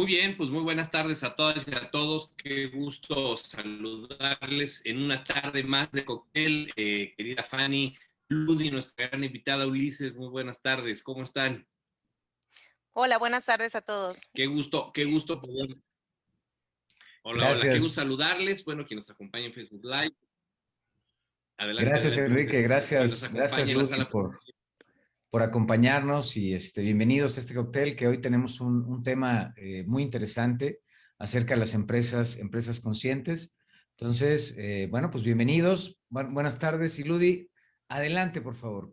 Muy bien, pues muy buenas tardes a todas y a todos. Qué gusto saludarles en una tarde más de cóctel. Querida Fanny, Ludi, nuestra gran invitada Ulises, muy buenas tardes. ¿Cómo están? Hola, buenas tardes a todos. Qué gusto poder. Hola, hola, qué gusto Gracias, saludarles. Bueno, quien nos acompaña en Facebook Live. Adelante, gracias adelante, Enrique, Ulises. Quien nos gracias acompaña en la Ludy sala. por acompañarnos y bienvenidos a este cóctel que hoy tenemos un tema muy interesante acerca de las empresas conscientes. Entonces, bueno, pues bienvenidos, buenas tardes y Ludy, adelante por favor.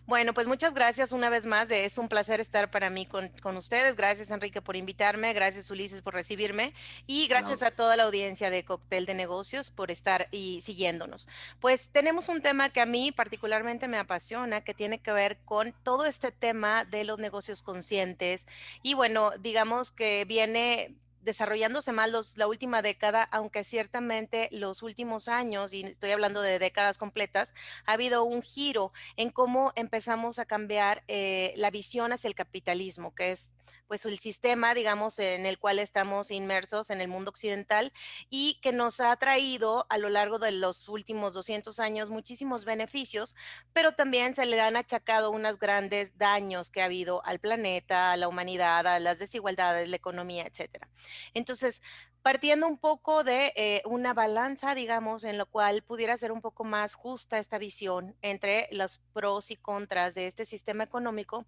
Bueno, pues muchas gracias una vez más. Es un placer estar para mí con ustedes. Gracias, Enrique, por invitarme. Gracias, Ulises, por recibirme. Y gracias a toda la audiencia de Cóctel de Negocios por estar y siguiéndonos. Pues tenemos un tema que a mí particularmente me apasiona, que tiene que ver con todo este tema de los negocios conscientes. Y bueno, digamos que viene desarrollándose más la última década, aunque ciertamente los últimos años, y estoy hablando de décadas completas, ha habido un giro en cómo empezamos a cambiar la visión hacia el capitalismo, que es pues el sistema, digamos, en el cual estamos inmersos en el mundo occidental y que nos ha traído a lo largo de los últimos 200 años muchísimos beneficios, pero también se le han achacado unos grandes daños que ha habido al planeta, a la humanidad, a las desigualdades, la economía, etcétera. Entonces, partiendo un poco de una balanza, digamos, en lo cual pudiera ser un poco más justa esta visión entre los pros y contras de este sistema económico,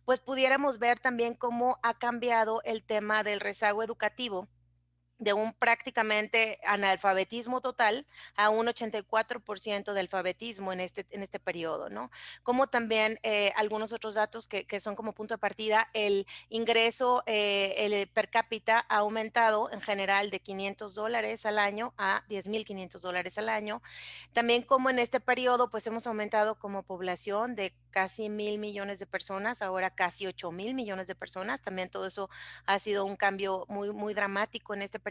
pues pudiéramos ver también cómo ha cambiado el tema del rezago educativo de un prácticamente analfabetismo total a un 84% de alfabetismo en este periodo, ¿no? Como también algunos otros datos que son como punto de partida, el ingreso el per cápita ha aumentado en general de $500 al año a $10,500 al año. También como en este periodo, pues hemos aumentado como población de casi 1,000 millones de personas, ahora casi 8,000 millones de personas. También todo eso ha sido un cambio muy, muy dramático en este periodo.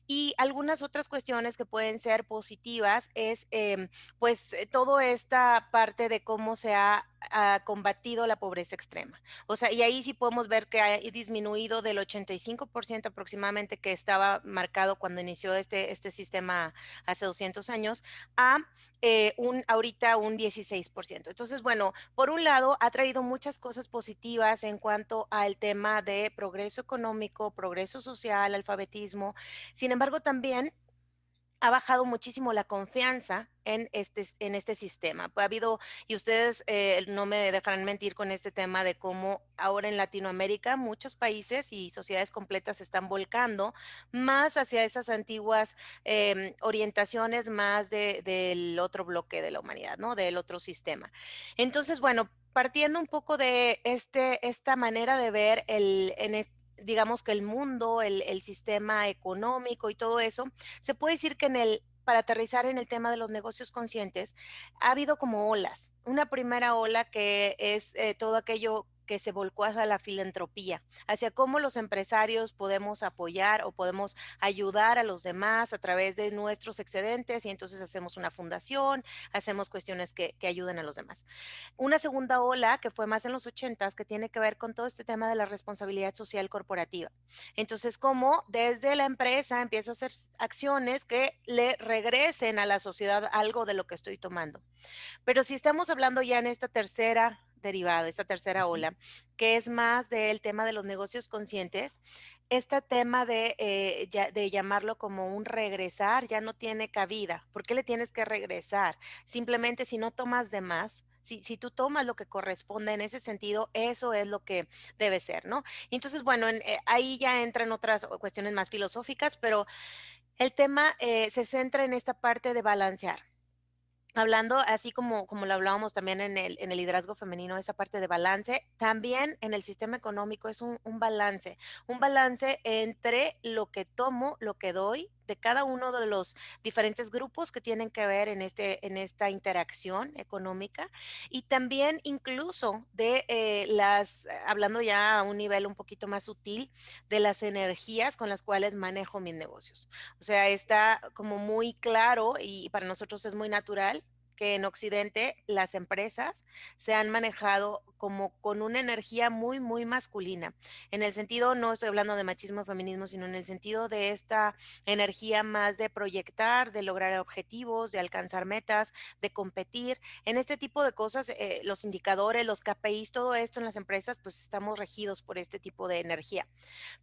Y algunas otras cuestiones que pueden ser positivas es, pues, toda esta parte de cómo se ha combatido la pobreza extrema. O sea, y ahí sí podemos ver que ha disminuido del 85% aproximadamente que estaba marcado cuando inició este sistema hace 200 años a ahorita un 16%. Entonces, bueno, por un lado, ha traído muchas cosas positivas en cuanto al tema de progreso económico, progreso social, alfabetismo. Sin embargo, también ha bajado muchísimo la confianza en este sistema. Ha habido, y ustedes no me dejarán mentir con este tema de cómo ahora en Latinoamérica muchos países y sociedades completas se están volcando más hacia esas antiguas orientaciones más del otro bloque de la humanidad, ¿no? Del otro sistema. Entonces, bueno, partiendo un poco de esta manera de ver digamos que el mundo, el sistema económico y todo eso, se puede decir que para aterrizar en el tema de los negocios conscientes, ha habido como olas. Una primera ola que es todo aquello que se volcó hacia la filantropía, hacia cómo los empresarios podemos apoyar o podemos ayudar a los demás a través de nuestros excedentes y entonces hacemos una fundación, hacemos cuestiones que ayuden a los demás. Una segunda ola que fue más en los 80s que tiene que ver con todo este tema de la responsabilidad social corporativa. Entonces, cómo desde la empresa empiezo a hacer acciones que le regresen a la sociedad algo de lo que estoy tomando. Pero si estamos hablando ya en esta tercera derivada, esta tercera ola, que es más del tema de los negocios conscientes, este tema de llamarlo como un regresar ya no tiene cabida. ¿Por qué le tienes que regresar? Simplemente si no tomas de más, si tú tomas lo que corresponde en ese sentido, eso es lo que debe ser, ¿no? Y entonces, bueno, ahí ya entran otras cuestiones más filosóficas, pero el tema se centra en esta parte de balancear. Hablando así como lo hablábamos también en el liderazgo femenino, esa parte de balance, también en el sistema económico es un balance entre lo que tomo, lo que doy de cada uno de los diferentes grupos que tienen que ver en esta interacción económica y también incluso de hablando ya a un nivel un poquito más sutil, de las energías con las cuales manejo mis negocios. O sea, está como muy claro y para nosotros es muy natural que en Occidente las empresas se han manejado como con una energía muy, muy masculina. En el sentido, no estoy hablando de machismo, feminismo, sino en el sentido de esta energía más de proyectar, de lograr objetivos, de alcanzar metas, de competir. En este tipo de cosas, los indicadores, los KPIs, todo esto en las empresas, pues estamos regidos por este tipo de energía.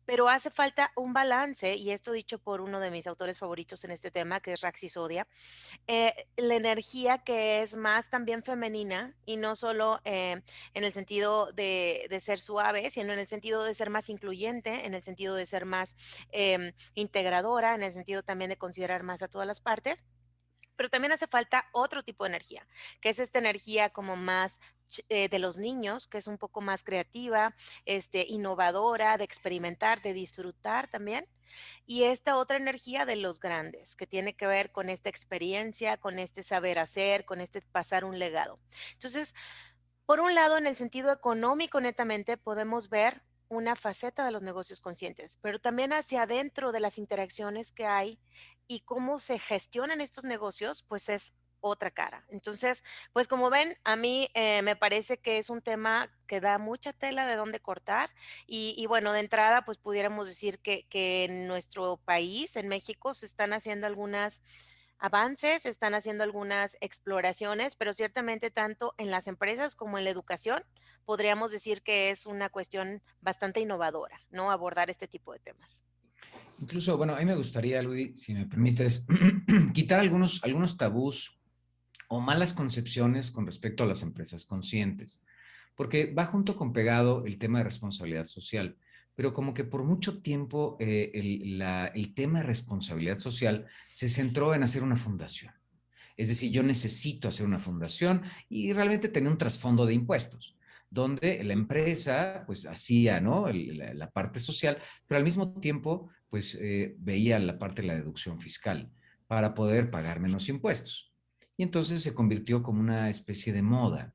Pero hace falta un balance, y esto dicho por uno de mis autores favoritos en este tema, que es Raxi Sodia, la energía que es más también femenina y no solo en el sentido de ser suave, sino en el sentido de ser más incluyente, en el sentido de ser más integradora, en el sentido también de considerar más a todas las partes. Pero también hace falta otro tipo de energía, que es esta energía como más de los niños, que es un poco más creativa, innovadora, de experimentar, de disfrutar también. Y esta otra energía de los grandes, que tiene que ver con esta experiencia, con este saber hacer, con este pasar un legado. Entonces, por un lado, en el sentido económico, netamente, podemos ver una faceta de los negocios conscientes, pero también hacia adentro de las interacciones que hay y cómo se gestionan estos negocios, pues es otra cara. Entonces, pues como ven, a mí me parece que es un tema que da mucha tela de dónde cortar y bueno, de entrada, pues pudiéramos decir que en nuestro país, en México, se están haciendo algunas avances, están haciendo algunas exploraciones, pero ciertamente tanto en las empresas como en la educación podríamos decir que es una cuestión bastante innovadora, ¿no? Abordar este tipo de temas. Incluso, bueno, a mí me gustaría, Luis, si me permites, quitar algunos tabús o malas concepciones con respecto a las empresas conscientes, porque va junto con pegado el tema de responsabilidad social, pero como que por mucho tiempo el tema de responsabilidad social se centró en hacer una fundación. Es decir, yo necesito hacer una fundación y realmente tener un trasfondo de impuestos, donde la empresa pues hacía, ¿no? La parte social, pero al mismo tiempo pues veía la parte de la deducción fiscal para poder pagar menos impuestos. Y entonces se convirtió como una especie de moda.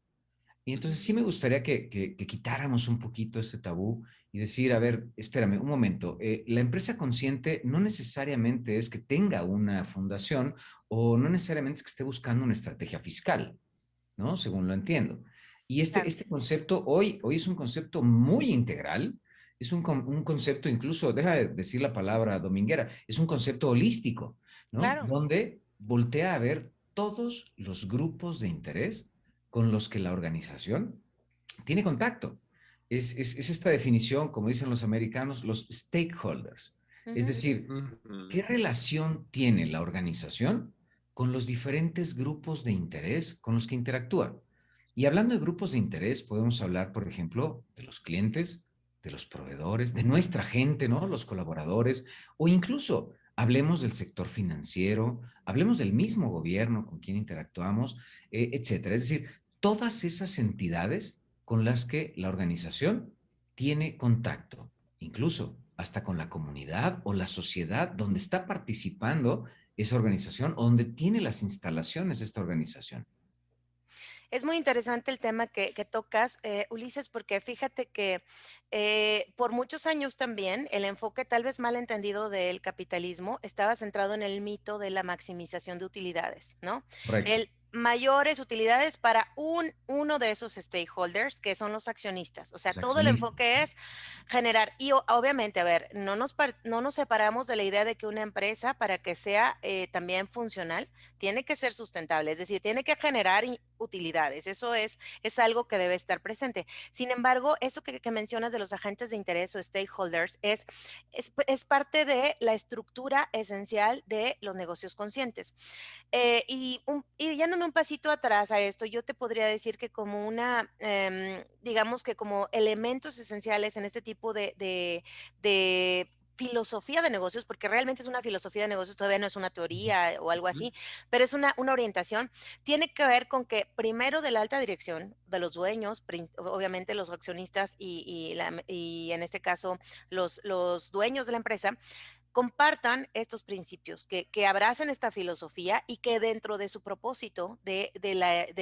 Y entonces sí me gustaría que quitáramos un poquito este tabú y decir, a ver, espérame un momento, la empresa consciente no necesariamente es que tenga una fundación o no necesariamente es que esté buscando una estrategia fiscal, ¿no? Según lo entiendo. Y Claro, este concepto hoy es un concepto muy integral, es un concepto incluso, deja de decir la palabra dominguera, es un concepto holístico, ¿no? claro. Donde voltea a ver todos los grupos de interés con los que la organización tiene contacto. Es esta definición, como dicen los americanos, los stakeholders. Es Ujú. decir, Ujú. ¿qué relación tiene la organización con los diferentes grupos de interés con los que interactúa? Y hablando de grupos de interés, podemos hablar, por ejemplo, de los clientes, de los proveedores, de nuestra gente, ¿no? Los colaboradores, o incluso hablemos del sector financiero, hablemos del mismo gobierno con quien interactuamos, etcétera. Es decir, todas esas entidades con las que la organización tiene contacto, incluso hasta con la comunidad o la sociedad donde está participando esa organización o donde tiene las instalaciones esta organización. Es muy interesante el tema que tocas, Ulises, porque fíjate que por muchos años también el enfoque tal vez mal entendido del capitalismo estaba centrado en el mito de la maximización de utilidades, ¿no? Correcto. El mayores utilidades para uno de esos stakeholders que son los accionistas. O sea, Los todo el accionistas. enfoque es generar, y obviamente, a ver, no nos separamos de la idea de que una empresa para que sea también funcional, tiene que ser sustentable, es decir, tiene que generar utilidades. Eso es algo que debe estar presente. Sin embargo, eso que mencionas de los agentes de interés o stakeholders es parte de la estructura esencial de los negocios conscientes. Y yéndome un pasito atrás a esto, yo te podría decir que como digamos que como elementos esenciales en este tipo de filosofía de negocios, porque realmente es una filosofía de negocios, todavía no es una teoría o algo así, pero es una orientación, tiene que ver con que primero de la alta dirección, de los dueños, obviamente los accionistas y en este caso los dueños de la empresa, compartan estos principios, que abracen esta filosofía y que dentro de su propósito de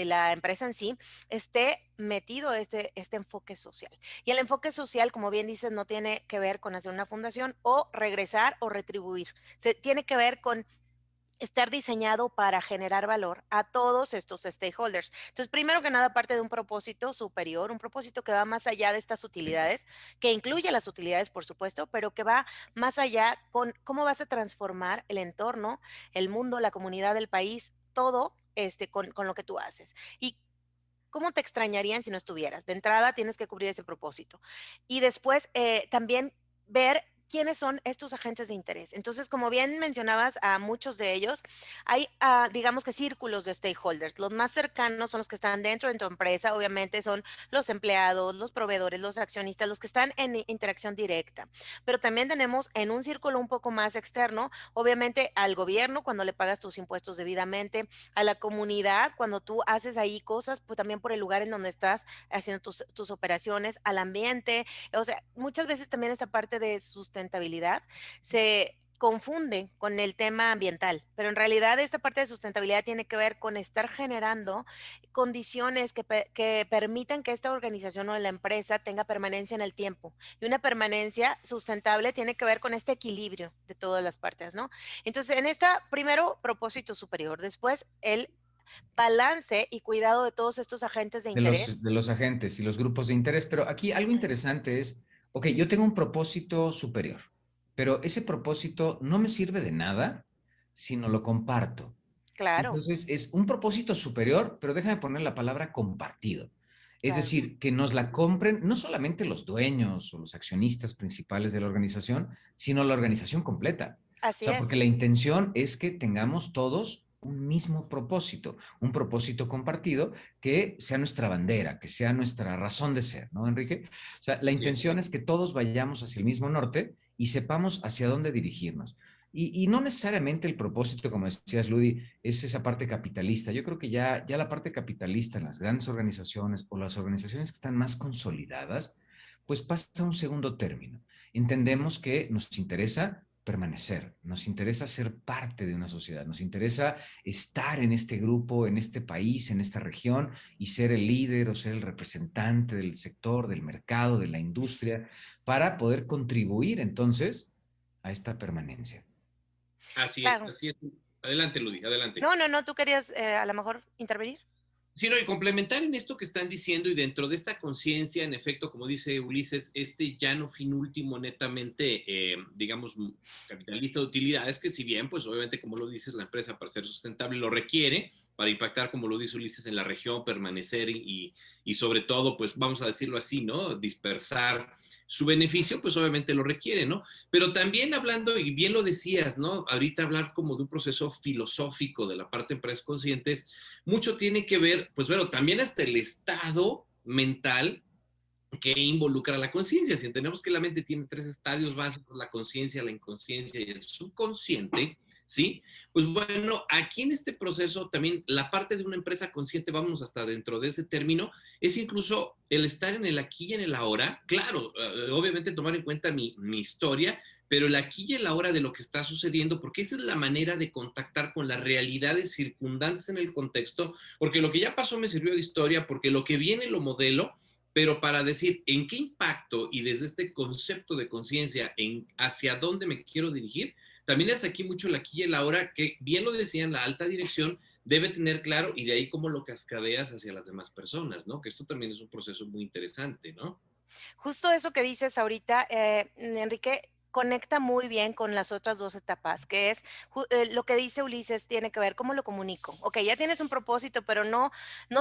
la empresa en sí esté metido este enfoque social. Y el enfoque social, como bien dices, no tiene que ver con hacer una fundación o regresar o retribuir. Se tiene que ver con estar diseñado para generar valor a todos estos stakeholders. Entonces, primero que nada, parte de un propósito superior, un propósito que va más allá de estas utilidades, que incluye las utilidades, por supuesto, pero que va más allá con cómo vas a transformar el entorno, el mundo, la comunidad, el país, todo con lo que tú haces. Y ¿cómo te extrañarían si no estuvieras? De entrada, tienes que cubrir ese propósito. Y después, también ver quiénes son estos agentes de interés. Entonces, como bien mencionabas a muchos de ellos, hay, digamos que círculos de stakeholders. Los más cercanos son los que están dentro de tu empresa, obviamente son los empleados, los proveedores, los accionistas, los que están en interacción directa. Pero también tenemos en un círculo un poco más externo, obviamente al gobierno cuando le pagas tus impuestos debidamente, a la comunidad, cuando tú haces ahí cosas, pues también por el lugar en donde estás haciendo tus operaciones, al ambiente. O sea, muchas veces también esta parte de sustentabilidad se confunde con el tema ambiental, pero en realidad esta parte de sustentabilidad tiene que ver con estar generando condiciones que permitan que esta organización o la empresa tenga permanencia en el tiempo. Y una permanencia sustentable tiene que ver con este equilibrio de todas las partes, ¿no? Entonces, en esta, primero, propósito superior, después el balance y cuidado de todos estos agentes de interés. De los agentes y los grupos de interés. Pero aquí algo interesante es, ok, yo tengo un propósito superior, pero ese propósito no me sirve de nada si no lo comparto. Claro, Entonces, es un propósito superior, pero déjame poner la palabra compartido. Es claro, decir, que nos la compren no solamente los dueños o los accionistas principales de la organización, sino la organización completa. O así sea, es. porque la intención es que tengamos todos un mismo propósito, un propósito compartido que sea nuestra bandera, que sea nuestra razón de ser, ¿no, Enrique? O sea, la Así es. intención es que todos vayamos hacia el mismo norte y sepamos hacia dónde dirigirnos. Y no necesariamente el propósito, como decías, Ludi, es esa parte capitalista. Yo creo que ya la parte capitalista en las grandes organizaciones o las organizaciones que están más consolidadas, pues pasa a un segundo término. Entendemos que nos interesa permanecer, nos interesa ser parte de una sociedad, nos interesa estar en este grupo, en este país, en esta región y ser el líder o ser el representante del sector, del mercado, de la industria, para poder contribuir entonces a esta permanencia. Así es, Claro. así es. Adelante, Ludi, adelante. No, no, no, tú querías a lo mejor intervenir. Sí, no, y complementar en esto que están diciendo y dentro de esta conciencia, en efecto, como dice Ulises, este llano fin último netamente, digamos, capitalista de utilidades, que si bien, pues obviamente, como lo dices, la empresa para ser sustentable lo requiere, para impactar, como lo dice Ulises, en la región, permanecer y sobre todo, pues vamos a decirlo así, ¿no? Dispersar su beneficio, pues obviamente lo requiere, ¿no? Pero también hablando, y bien lo decías, ¿no? Ahorita hablar como de un proceso filosófico de la parte de empresas conscientes, mucho tiene que ver, pues bueno, también hasta el estado mental que involucra la conciencia. Si entendemos que la mente tiene tres estadios básicos, la conciencia, la inconsciencia y el subconsciente, ¿sí? Pues bueno, aquí en este proceso también la parte de una empresa consciente, vamos hasta dentro de ese término, es incluso el estar en el aquí y en el ahora. Claro, obviamente tomar en cuenta mi historia, pero el aquí y el ahora de lo que está sucediendo, porque esa es la manera de contactar con las realidades circundantes en el contexto, porque lo que ya pasó me sirvió de historia, porque lo que viene lo modelo, pero para decir en qué impacto y desde este concepto de conciencia en hacia dónde me quiero dirigir, también es aquí mucho el aquí y el ahora, que bien lo decían, la alta dirección debe tener claro y de ahí cómo lo cascadeas hacia las demás personas, ¿no? Que esto también es un proceso muy interesante, ¿no? Justo eso que dices ahorita, Enrique, conecta muy bien con las otras dos etapas, que es lo que dice Ulises, tiene que ver cómo lo comunico. Ok, ya tienes un propósito, pero no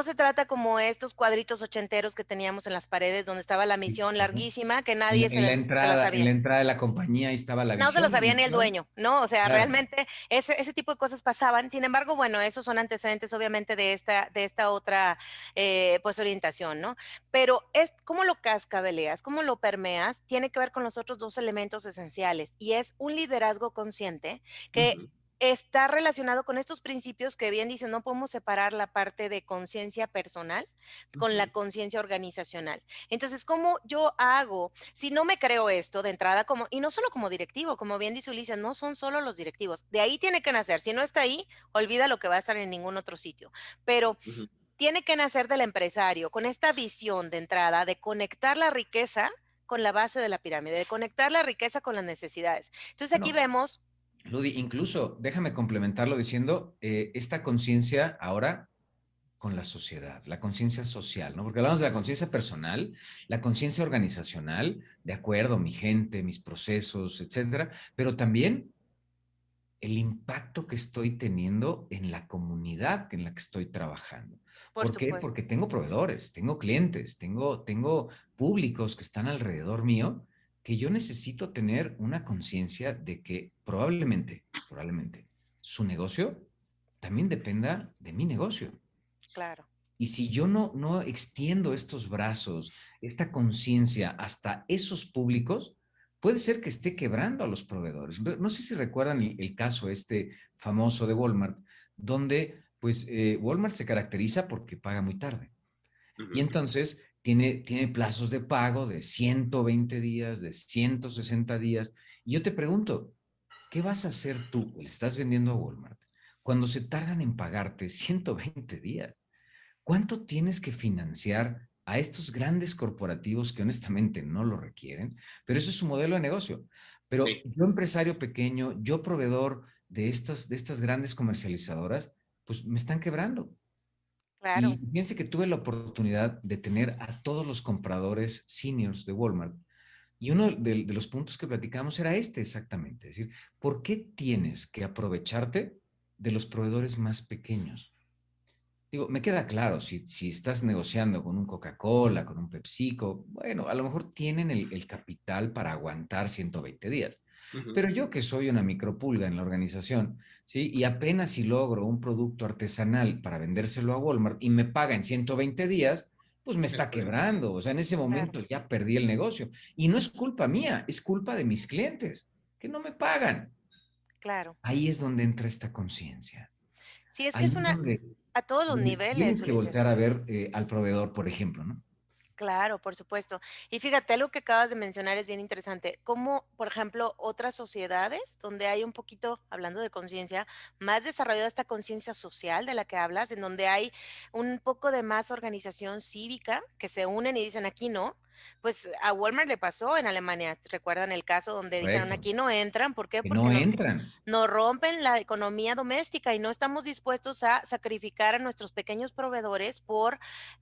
se trata como estos cuadritos ochenteros que teníamos en las paredes donde estaba la misión larguísima, que nadie se la En sabía. la entrada de la compañía ahí estaba la No se lo visión, la sabía ni el misión. dueño, ¿no? O sea, Claro. realmente ese tipo de cosas pasaban. Sin embargo, bueno, esos son antecedentes, obviamente, de esta otra, pues, orientación, ¿no? Pero es cómo lo cascabeleas, cómo lo permeas, tiene que ver con los otros dos elementos esenciales y es un liderazgo consciente Uh que -huh. está relacionado con estos principios que bien dicen, no podemos separar la parte de conciencia personal Uh con la -huh. conciencia organizacional. Entonces, ¿cómo yo hago si no me creo esto de entrada como, y no solo como directivo, como bien dice Ulises, no son solo los directivos, de ahí tiene que nacer, si no está ahí, olvida lo que va a estar en ningún otro sitio, pero Uh -huh. tiene que nacer del empresario con esta visión de entrada de conectar la riqueza con la base de la pirámide, de conectar la riqueza con las necesidades. Entonces aquí Bueno, vemos Ludi, incluso déjame complementarlo diciendo esta conciencia ahora con la sociedad, la conciencia social, ¿no? Porque hablamos de la conciencia personal, la conciencia organizacional, de acuerdo, mi gente, mis procesos, etcétera, pero también el impacto que estoy teniendo en la comunidad en la que estoy trabajando. Por ¿Por qué? supuesto. Porque tengo proveedores, tengo clientes, tengo públicos que están alrededor mío, que yo necesito tener una conciencia de que probablemente, su negocio también dependa de mi negocio. Claro. Y si yo no extiendo estos brazos, esta conciencia hasta esos públicos, puede ser que esté quebrando a los proveedores. No sé si recuerdan el caso este famoso de Walmart, donde pues Walmart se caracteriza porque paga muy tarde. Y Ujú. entonces tiene plazos de pago de 120 días, de 160 días. Y yo te pregunto, ¿qué vas a hacer tú? Le estás vendiendo a Walmart cuando se tardan en pagarte 120 días. ¿Cuánto tienes que financiar a estos grandes corporativos que honestamente no lo requieren? Pero eso es su modelo de negocio. Pero Sí. yo empresario pequeño, yo proveedor de estas grandes comercializadoras, pues me están quebrando. Claro. Y fíjense que tuve la oportunidad de tener a todos los compradores seniors de Walmart. Y uno de los puntos que platicamos era este exactamente. Es decir, ¿por qué tienes que aprovecharte de los proveedores más pequeños? Digo, me queda claro, si estás negociando con un Coca-Cola, con un PepsiCo, bueno, a lo mejor tienen el capital para aguantar 120 días. Ujú. Pero yo que soy una micropulga en la organización, ¿sí? Y apenas si logro un producto artesanal para vendérselo a Walmart y me paga en 120 días, pues me está Híjole. quebrando. O sea, en ese Claro. momento ya perdí el negocio. Y no es culpa mía, es culpa de mis clientes, que no me pagan. Claro. Ahí es donde entra esta conciencia. Sí, es que Ahí es es una donde a todos los donde niveles, tienes que voltear Ulises. a ver al proveedor, por ejemplo, ¿no? Claro, por supuesto. Y fíjate, algo que acabas de mencionar es bien interesante. Cómo, por ejemplo, otras sociedades donde hay un poquito, hablando de conciencia, más desarrollada esta conciencia social de la que hablas, en donde hay un poco de más organización cívica que se unen y dicen aquí no. Pues a Walmart le pasó en Alemania. ¿Recuerdan el caso donde dijeron Correcto. aquí no entran? ¿Por qué? Que Porque no entran. nos rompen la economía doméstica y no estamos dispuestos a sacrificar a nuestros pequeños proveedores por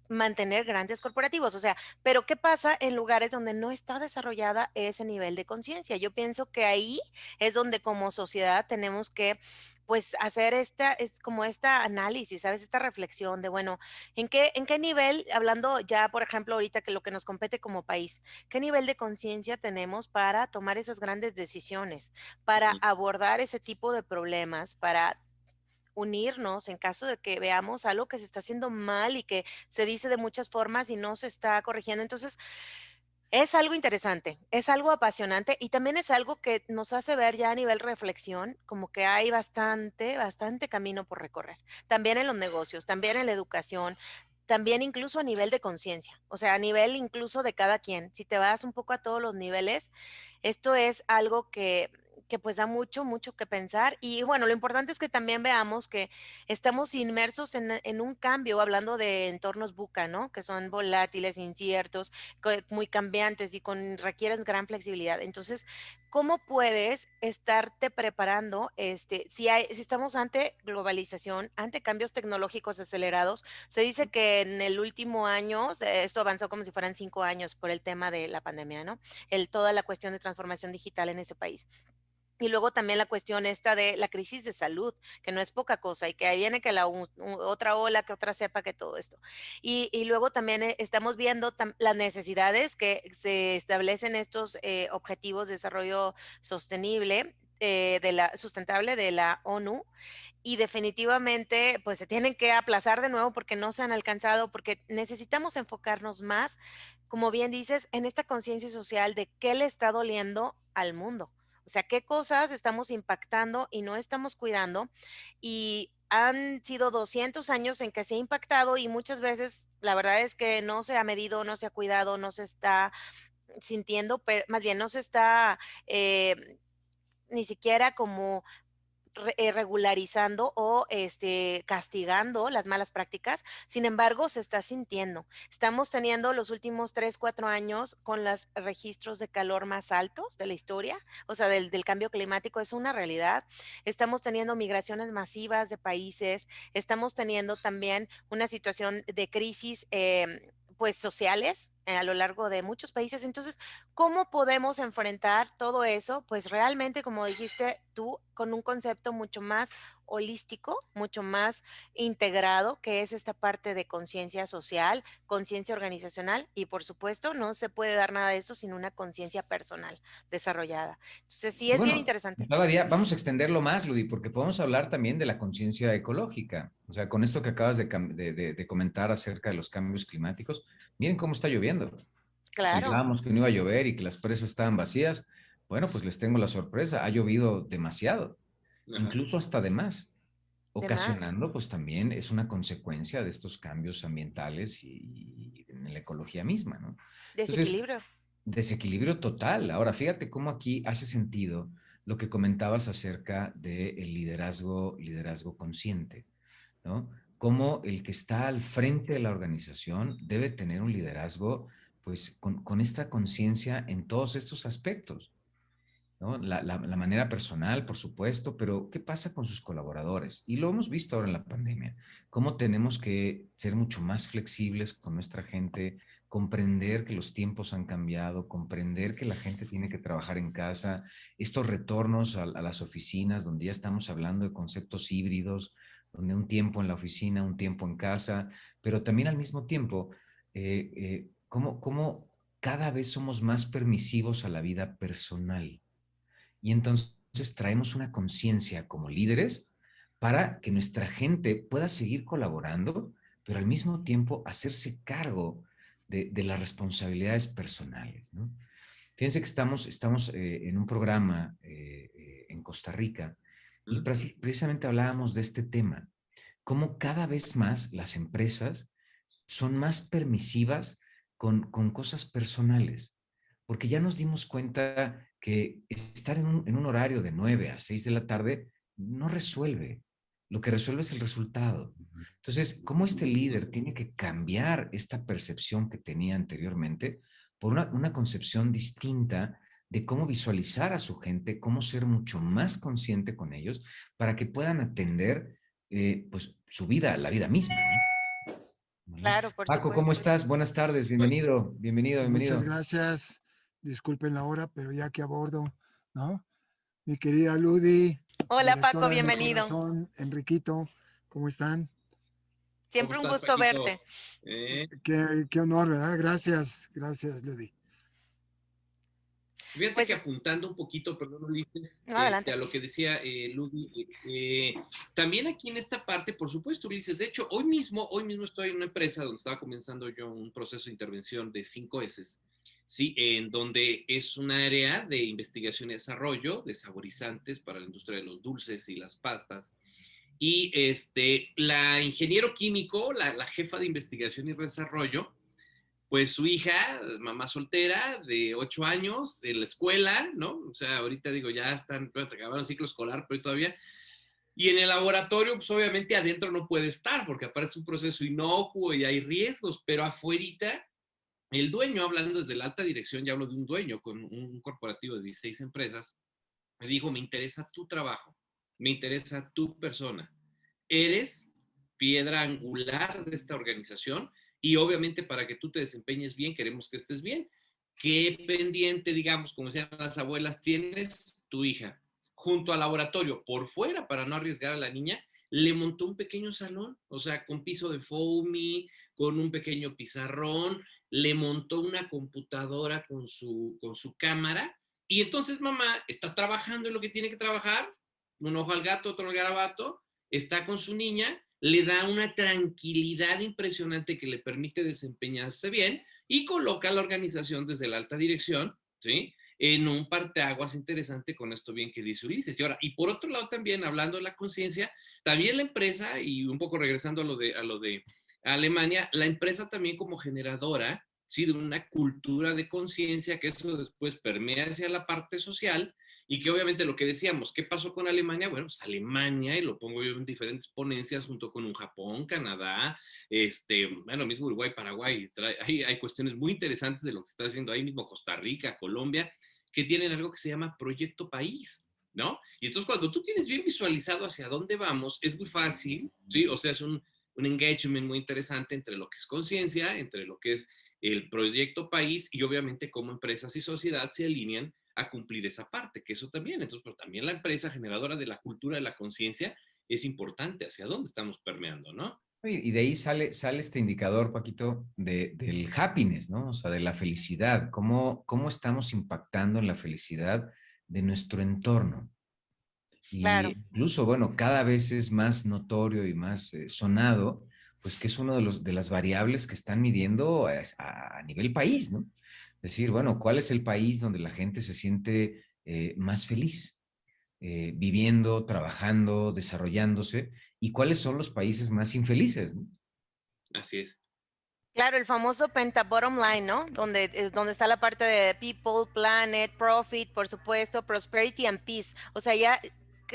mantener grandes corporativos. O sea, pero ¿qué pasa en lugares donde no está desarrollada ese nivel de conciencia? Yo pienso que ahí es donde como sociedad tenemos que pues hacer esta análisis, ¿sabes? Esta reflexión de, bueno, ¿en qué nivel, hablando ya, por ejemplo, ahorita que lo que nos compete como país, qué nivel de conciencia tenemos para tomar esas grandes decisiones, para Ujú. abordar ese tipo de problemas, para unirnos en caso de que veamos algo que se está haciendo mal y que se dice de muchas formas y no se está corrigiendo? Entonces, es algo interesante, es algo apasionante y también es algo que nos hace ver ya a nivel reflexión como que hay bastante, bastante camino por recorrer. También en los negocios, también en la educación, también incluso a nivel de conciencia, o sea, a nivel incluso de cada quien. Si te vas un poco a todos los niveles, esto es algo que pues da mucho, mucho que pensar. Y bueno, lo importante es que también veamos que estamos inmersos en un cambio, hablando de entornos VUCA, ¿no? Que son volátiles, inciertos, muy cambiantes y requieren gran flexibilidad. Entonces, ¿cómo puedes estarte preparando si estamos ante globalización, ante cambios tecnológicos acelerados? Se dice que en el último año, esto avanzó como si fueran 5 años por el tema de la pandemia, ¿no? Toda la cuestión de transformación digital en ese país. Y luego también la cuestión esta de la crisis de salud, que no es poca cosa, y que ahí viene que otra ola, que otra cepa, que todo esto. Y luego también estamos viendo las necesidades que se establecen estos objetivos de desarrollo sostenible, sustentable de la ONU, y definitivamente pues se tienen que aplazar de nuevo porque no se han alcanzado, porque necesitamos enfocarnos más, como bien dices, en esta conciencia social de qué le está doliendo al mundo. O sea, qué cosas estamos impactando y no estamos cuidando. Y han sido 200 años en que se ha impactado y muchas veces la verdad es que no se ha medido, no se ha cuidado, no se está sintiendo, más bien no se está ni siquiera como regularizando o castigando las malas prácticas. Sin embargo, se está sintiendo. Estamos teniendo los últimos 3, 4 años con los registros de calor más altos de la historia, o sea, del cambio climático, es una realidad. Estamos teniendo migraciones masivas de países, estamos teniendo también una situación de crisis, pues sociales a lo largo de muchos países. Entonces, ¿cómo podemos enfrentar todo eso? Pues realmente, como dijiste tú, con un concepto mucho más holístico, mucho más integrado, que es esta parte de conciencia social, conciencia organizacional y, por supuesto, no se puede dar nada de eso sin una conciencia personal desarrollada. Entonces, sí Y es bien bueno, interesante. todavía vamos a extenderlo más, Ludi, porque podemos hablar también de la conciencia ecológica. O sea, con esto que acabas de comentar acerca de los cambios climáticos, miren cómo está lloviendo. Claro, Pensábamos que no iba a llover y que las presas estaban vacías. Bueno, pues les tengo la sorpresa, ha llovido demasiado, Ajá. incluso hasta de más, de más, ocasionando pues también es una consecuencia de estos cambios ambientales y en la ecología misma, ¿no? Entonces, desequilibrio. desequilibrio total. Ahora, fíjate cómo aquí hace sentido lo que comentabas acerca del liderazgo consciente, ¿no? Cómo el que está al frente de la organización debe tener un liderazgo, pues, con esta conciencia en todos estos aspectos, ¿no? La manera personal, por supuesto, pero ¿qué pasa con sus colaboradores? Y lo hemos visto ahora en la pandemia, cómo tenemos que ser mucho más flexibles con nuestra gente, comprender que los tiempos han cambiado, comprender que la gente tiene que trabajar en casa, estos retornos a las oficinas, donde ya estamos hablando de conceptos híbridos, donde un tiempo en la oficina, un tiempo en casa, pero también al mismo tiempo, cómo cada vez somos más permisivos a la vida personal. Y entonces traemos una conciencia como líderes para que nuestra gente pueda seguir colaborando, pero al mismo tiempo hacerse cargo de las responsabilidades personales, ¿no? Fíjense que estamos en un programa en Costa Rica y precisamente hablábamos de este tema, cómo cada vez más las empresas son más permisivas con cosas personales, porque ya nos dimos cuenta que estar en un horario de 9 a 6 de la tarde no resuelve. Lo que resuelve es el resultado. Entonces, ¿cómo este líder tiene que cambiar esta percepción que tenía anteriormente por una concepción distinta de cómo visualizar a su gente, cómo ser mucho más consciente con ellos para que puedan atender pues, su vida, la vida misma, ¿no? Claro, por Paco, ¿cómo supuesto. estás? Buenas tardes, Pues, bienvenido, bienvenido, Muchas bienvenido. gracias. Disculpen la hora, pero ya que a bordo, ¿no? Mi querida Ludi, Hola, Paco, directora de mi bienvenido. corazón, Enriquito, ¿cómo están? ¿cómo Siempre un estás, gusto Paquito? verte. Qué honor, ¿verdad? Gracias, gracias, Ludi. Fíjate Pues que apuntando un poquito, perdón, Ulises, no, adelante. a lo que decía Ludi, también aquí en esta parte, por supuesto, Ulises, de hecho, hoy mismo estoy en una empresa donde estaba comenzando yo un proceso de intervención de 5 S, ¿sí? En donde es un área de investigación y desarrollo de saborizantes para la industria de los dulces y las pastas. Y la ingeniero químico, la jefa de investigación y desarrollo, pues su hija, mamá soltera, de 8 años, en la escuela, ¿no? O sea, ahorita digo, ya están, acabaron el ciclo escolar, pero todavía. Y en el laboratorio, pues obviamente adentro no puede estar, porque aparte es un proceso inocuo y hay riesgos, pero afuerita, el dueño, hablando desde la alta dirección, ya hablo de un dueño con un corporativo de 16 empresas, me dijo, me interesa tu trabajo, me interesa tu persona. Eres piedra angular de esta organización y obviamente para que tú te desempeñes bien, queremos que estés bien. ¿Qué pendiente, digamos, como decían las abuelas, tienes tu hija? Junto al laboratorio, por fuera, para no arriesgar a la niña, le montó un pequeño salón, o sea, con piso de foamy, con un pequeño pizarrón, le montó una computadora con su cámara y entonces mamá está trabajando en lo que tiene que trabajar, un ojo al gato, otro al garabato, está con su niña, le da una tranquilidad impresionante que le permite desempeñarse bien y coloca a la organización desde la alta dirección, ¿sí? En un parteaguas interesante con esto bien que dice Ulises. Y ahora, y por otro lado también, hablando de la conciencia, también la empresa, y un poco regresando a lo de Alemania, la empresa también como generadora, sí, de una cultura de conciencia que eso después permea hacia la parte social Y que obviamente lo que decíamos, ¿qué pasó con Alemania? Bueno, pues Alemania, y lo pongo yo en diferentes ponencias junto con un Japón, Canadá, bueno, mismo Uruguay, Paraguay, hay cuestiones muy interesantes de lo que se está haciendo ahí mismo, Costa Rica, Colombia, que tienen algo que se llama Proyecto País, ¿no? Y entonces cuando tú tienes bien visualizado hacia dónde vamos, es muy fácil, ¿sí? O sea, es un engagement muy interesante entre lo que es conciencia, entre lo que es el proyecto país y obviamente cómo empresas y sociedad se alinean a cumplir esa parte, que eso también, entonces, pero también la empresa generadora de la cultura de la conciencia es importante hacia dónde estamos permeando, ¿no? Y de ahí sale este indicador, Paquito, del happiness, ¿no? O sea, de la felicidad, cómo estamos impactando en la felicidad de nuestro entorno. Y Claro. incluso, bueno, cada vez es más notorio y más sonado, pues que es uno de las variables que están midiendo a nivel país, ¿no? Es decir, bueno, ¿cuál es el país donde la gente se siente más feliz? Viviendo, trabajando, desarrollándose, y cuáles son los países más infelices, ¿no? Así es. Claro, el famoso Penta Bottom Line, ¿no? Donde está la parte de people, planet, profit, por supuesto, prosperity and peace. O sea, ya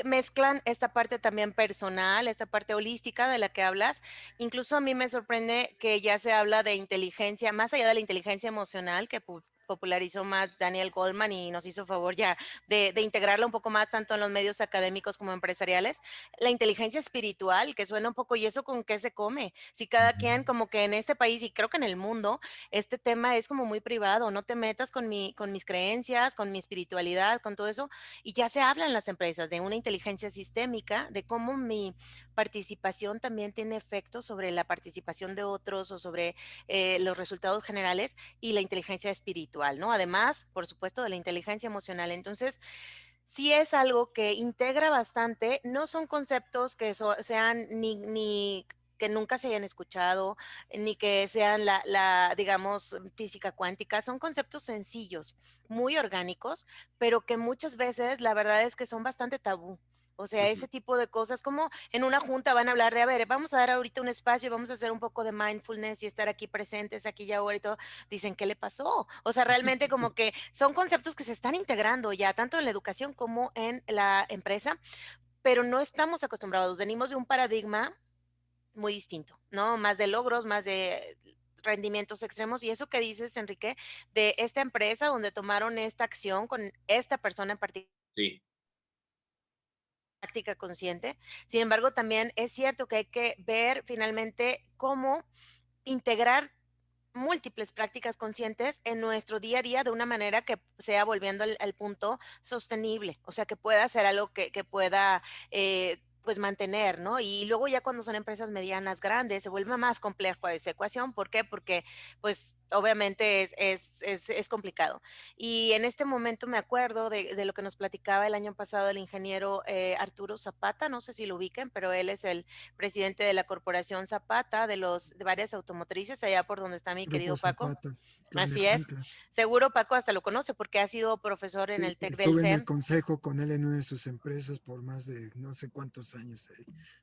mezclan esta parte también personal, esta parte holística de la que hablas. Incluso a mí me sorprende que ya se habla de inteligencia, más allá de la inteligencia emocional que popularizó más Daniel Goleman y nos hizo favor ya de integrarla un poco más tanto en los medios académicos como empresariales. La inteligencia espiritual, que suena un poco, ¿y eso con qué se come? Si cada quien como que en este país y creo que en el mundo, este tema es como muy privado, no te metas con mis creencias, con mi espiritualidad, con todo eso, y ya se habla en las empresas de una inteligencia sistémica, de cómo mi participación también tiene efectos sobre la participación de otros o sobre los resultados generales y la inteligencia espiritual, ¿no? Además, por supuesto, de la inteligencia emocional. Entonces, sí es algo que integra bastante, no son conceptos que sean ni que nunca se hayan escuchado, ni que sean digamos, física cuántica, son conceptos sencillos, muy orgánicos, pero que muchas veces la verdad es que son bastante tabú. O sea, ese tipo de cosas, como en una junta van a hablar de, a ver, vamos a dar ahorita un espacio y vamos a hacer un poco de mindfulness y estar aquí presentes, aquí y ahora y todo. Dicen, ¿qué le pasó? O sea, realmente como que son conceptos que se están integrando ya tanto en la educación como en la empresa, pero no estamos acostumbrados. Venimos de un paradigma muy distinto, ¿no? Más de logros, más de rendimientos extremos. Y eso que dices, Enrique, de esta empresa donde tomaron esta acción con esta persona en particular, Sí. práctica consciente. Sin embargo, también es cierto que hay que ver finalmente cómo integrar múltiples prácticas conscientes en nuestro día a día de una manera que sea volviendo al punto sostenible, o sea, que pueda ser algo que pueda pues mantener, ¿no? Y luego ya cuando son empresas medianas, grandes, se vuelve más complejo esa ecuación. ¿Por qué? Porque pues obviamente es complicado. Y en este momento me acuerdo de lo que nos platicaba el año pasado el ingeniero Arturo Zapata, no sé si lo ubiquen, pero él es el presidente de la corporación Zapata, de varias automotrices, allá por donde está mi Grupo querido Paco. Zapata, Así es. Canejantla. Seguro Paco hasta lo conoce porque ha sido profesor en Sí, el TEC del estuve en el CEM. consejo con él en una de sus empresas por más de no sé cuántos años,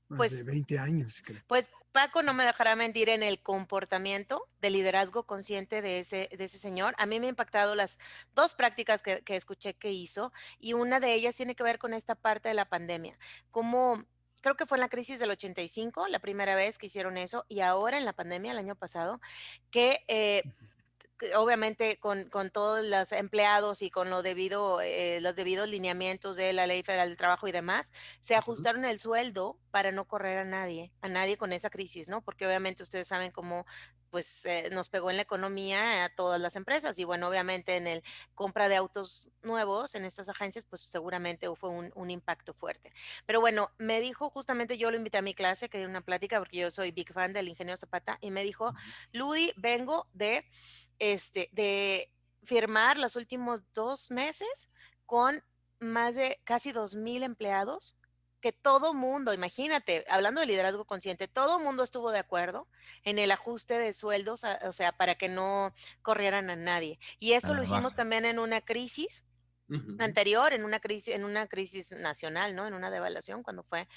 más de Pues 20 años, creo. Pues Paco no me dejará mentir en el comportamiento de liderazgo consciente de ese señor. A mí me ha impactado las dos prácticas que escuché que hizo y una de ellas tiene que ver con esta parte de la pandemia. Como creo que fue en la crisis del 85, la primera vez que hicieron eso, y ahora en la pandemia, el año pasado, que obviamente con todos los empleados y con los debidos lineamientos de la Ley Federal del Trabajo y demás, se Ujú. ajustaron el sueldo para no correr a nadie con esa crisis, ¿no? Porque obviamente ustedes saben cómo pues nos pegó en la economía a todas las empresas y bueno, obviamente en el compra de autos nuevos en estas agencias, pues seguramente fue un impacto fuerte. Pero bueno, me dijo justamente, yo lo invité a mi clase, que dio una plática, porque yo soy big fan del ingeniero Zapata, y me dijo, Ludi, vengo de firmar los últimos 2 meses con más de casi 2,000 empleados, que todo mundo, imagínate, hablando de liderazgo consciente, todo mundo estuvo de acuerdo en el ajuste de sueldos, o sea, para que no corrieran a nadie. Y A eso lo la hicimos baja. también en una crisis anterior, en una crisis nacional, ¿no? En una devaluación, cuando fue,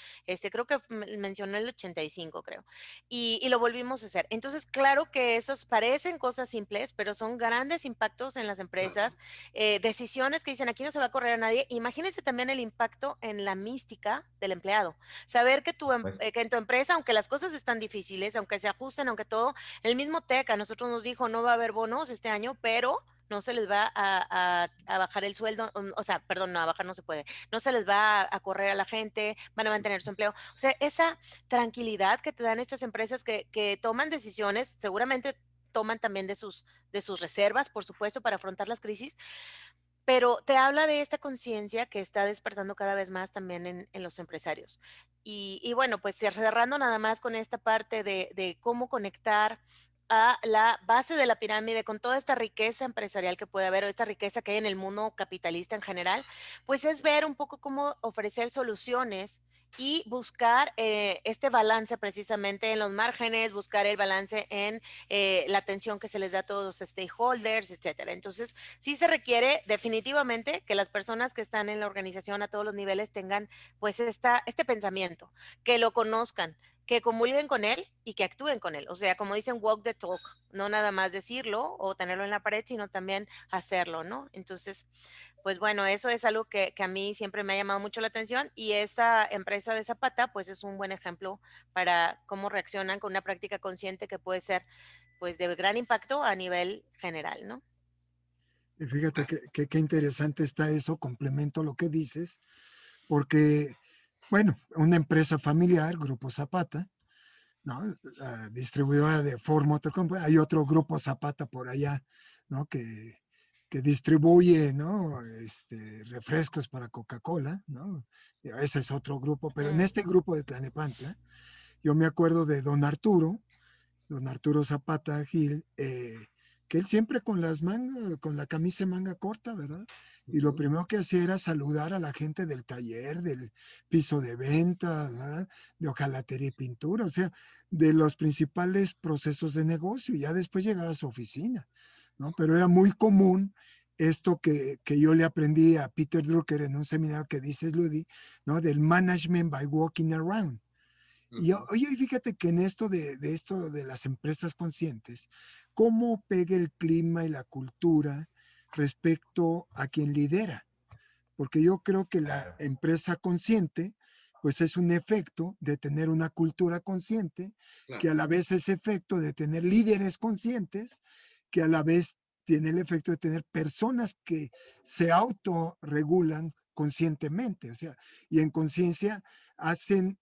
creo que mencionó el 85, creo, y lo volvimos a hacer. Entonces, claro que esos parecen cosas simples, pero son grandes impactos en las empresas, decisiones que dicen, aquí no se va a correr a nadie. Imagínense también el impacto en la mística del empleado. Saber que que en tu empresa, aunque las cosas están difíciles, aunque se ajusten, aunque todo, el mismo TEC a nosotros nos dijo, no va a haber bonos este año, pero no se les va a bajar el sueldo, o sea, perdón, no, a bajar no se puede, no se les va a correr a la gente, van a mantener su empleo. O sea, esa tranquilidad que te dan estas empresas que toman decisiones, seguramente toman también de sus reservas, por supuesto, para afrontar las crisis, pero te habla de esta conciencia que está despertando cada vez más también en los empresarios. Y bueno, pues cerrando nada más con esta parte de cómo conectar a la base de la pirámide con toda esta riqueza empresarial que puede haber o esta riqueza que hay en el mundo capitalista en general, pues es ver un poco cómo ofrecer soluciones y buscar este balance precisamente en los márgenes, buscar el balance en la atención que se les da a todos los stakeholders, etcétera. Entonces, sí se requiere definitivamente que las personas que están en la organización a todos los niveles tengan pues este pensamiento, que lo conozcan, que comulguen con él y que actúen con él. O sea, como dicen, walk the talk, no nada más decirlo o tenerlo en la pared, sino también hacerlo, ¿no? Entonces, pues bueno, eso es algo que a mí siempre me ha llamado mucho la atención y esta empresa de Zapata, pues es un buen ejemplo para cómo reaccionan con una práctica consciente que puede ser, pues, de gran impacto a nivel general, ¿no? Y fíjate qué interesante está eso, complemento lo que dices, porque, bueno, una empresa familiar, Grupo Zapata, ¿no? La distribuidora de Ford Motor Company, hay otro Grupo Zapata por allá, ¿no? Que distribuye, ¿no? Refrescos para Coca-Cola, ¿no? Ese es otro grupo, pero en este grupo de Tlalnepantla, yo me acuerdo de don Arturo Zapata Gil, que él siempre con las mangas, con la camisa de manga corta, ¿verdad? Y lo primero que hacía era saludar a la gente del taller, del piso de venta, ¿verdad? De hojalatería y pintura, o sea, de los principales procesos de negocio. Y ya después llegaba a su oficina, ¿no? Pero era muy común esto que yo le aprendí a Peter Drucker en un seminario que dices, Ludi, ¿no? Del management by walking around. Y oye, fíjate que en esto esto de las empresas conscientes, ¿cómo pega el clima y la cultura respecto a quien lidera? Porque yo creo que la empresa consciente, pues es un efecto de tener una cultura consciente, que a la vez es efecto de tener líderes conscientes, que a la vez tiene el efecto de tener personas que se autorregulan conscientemente, o sea, y en conciencia hacen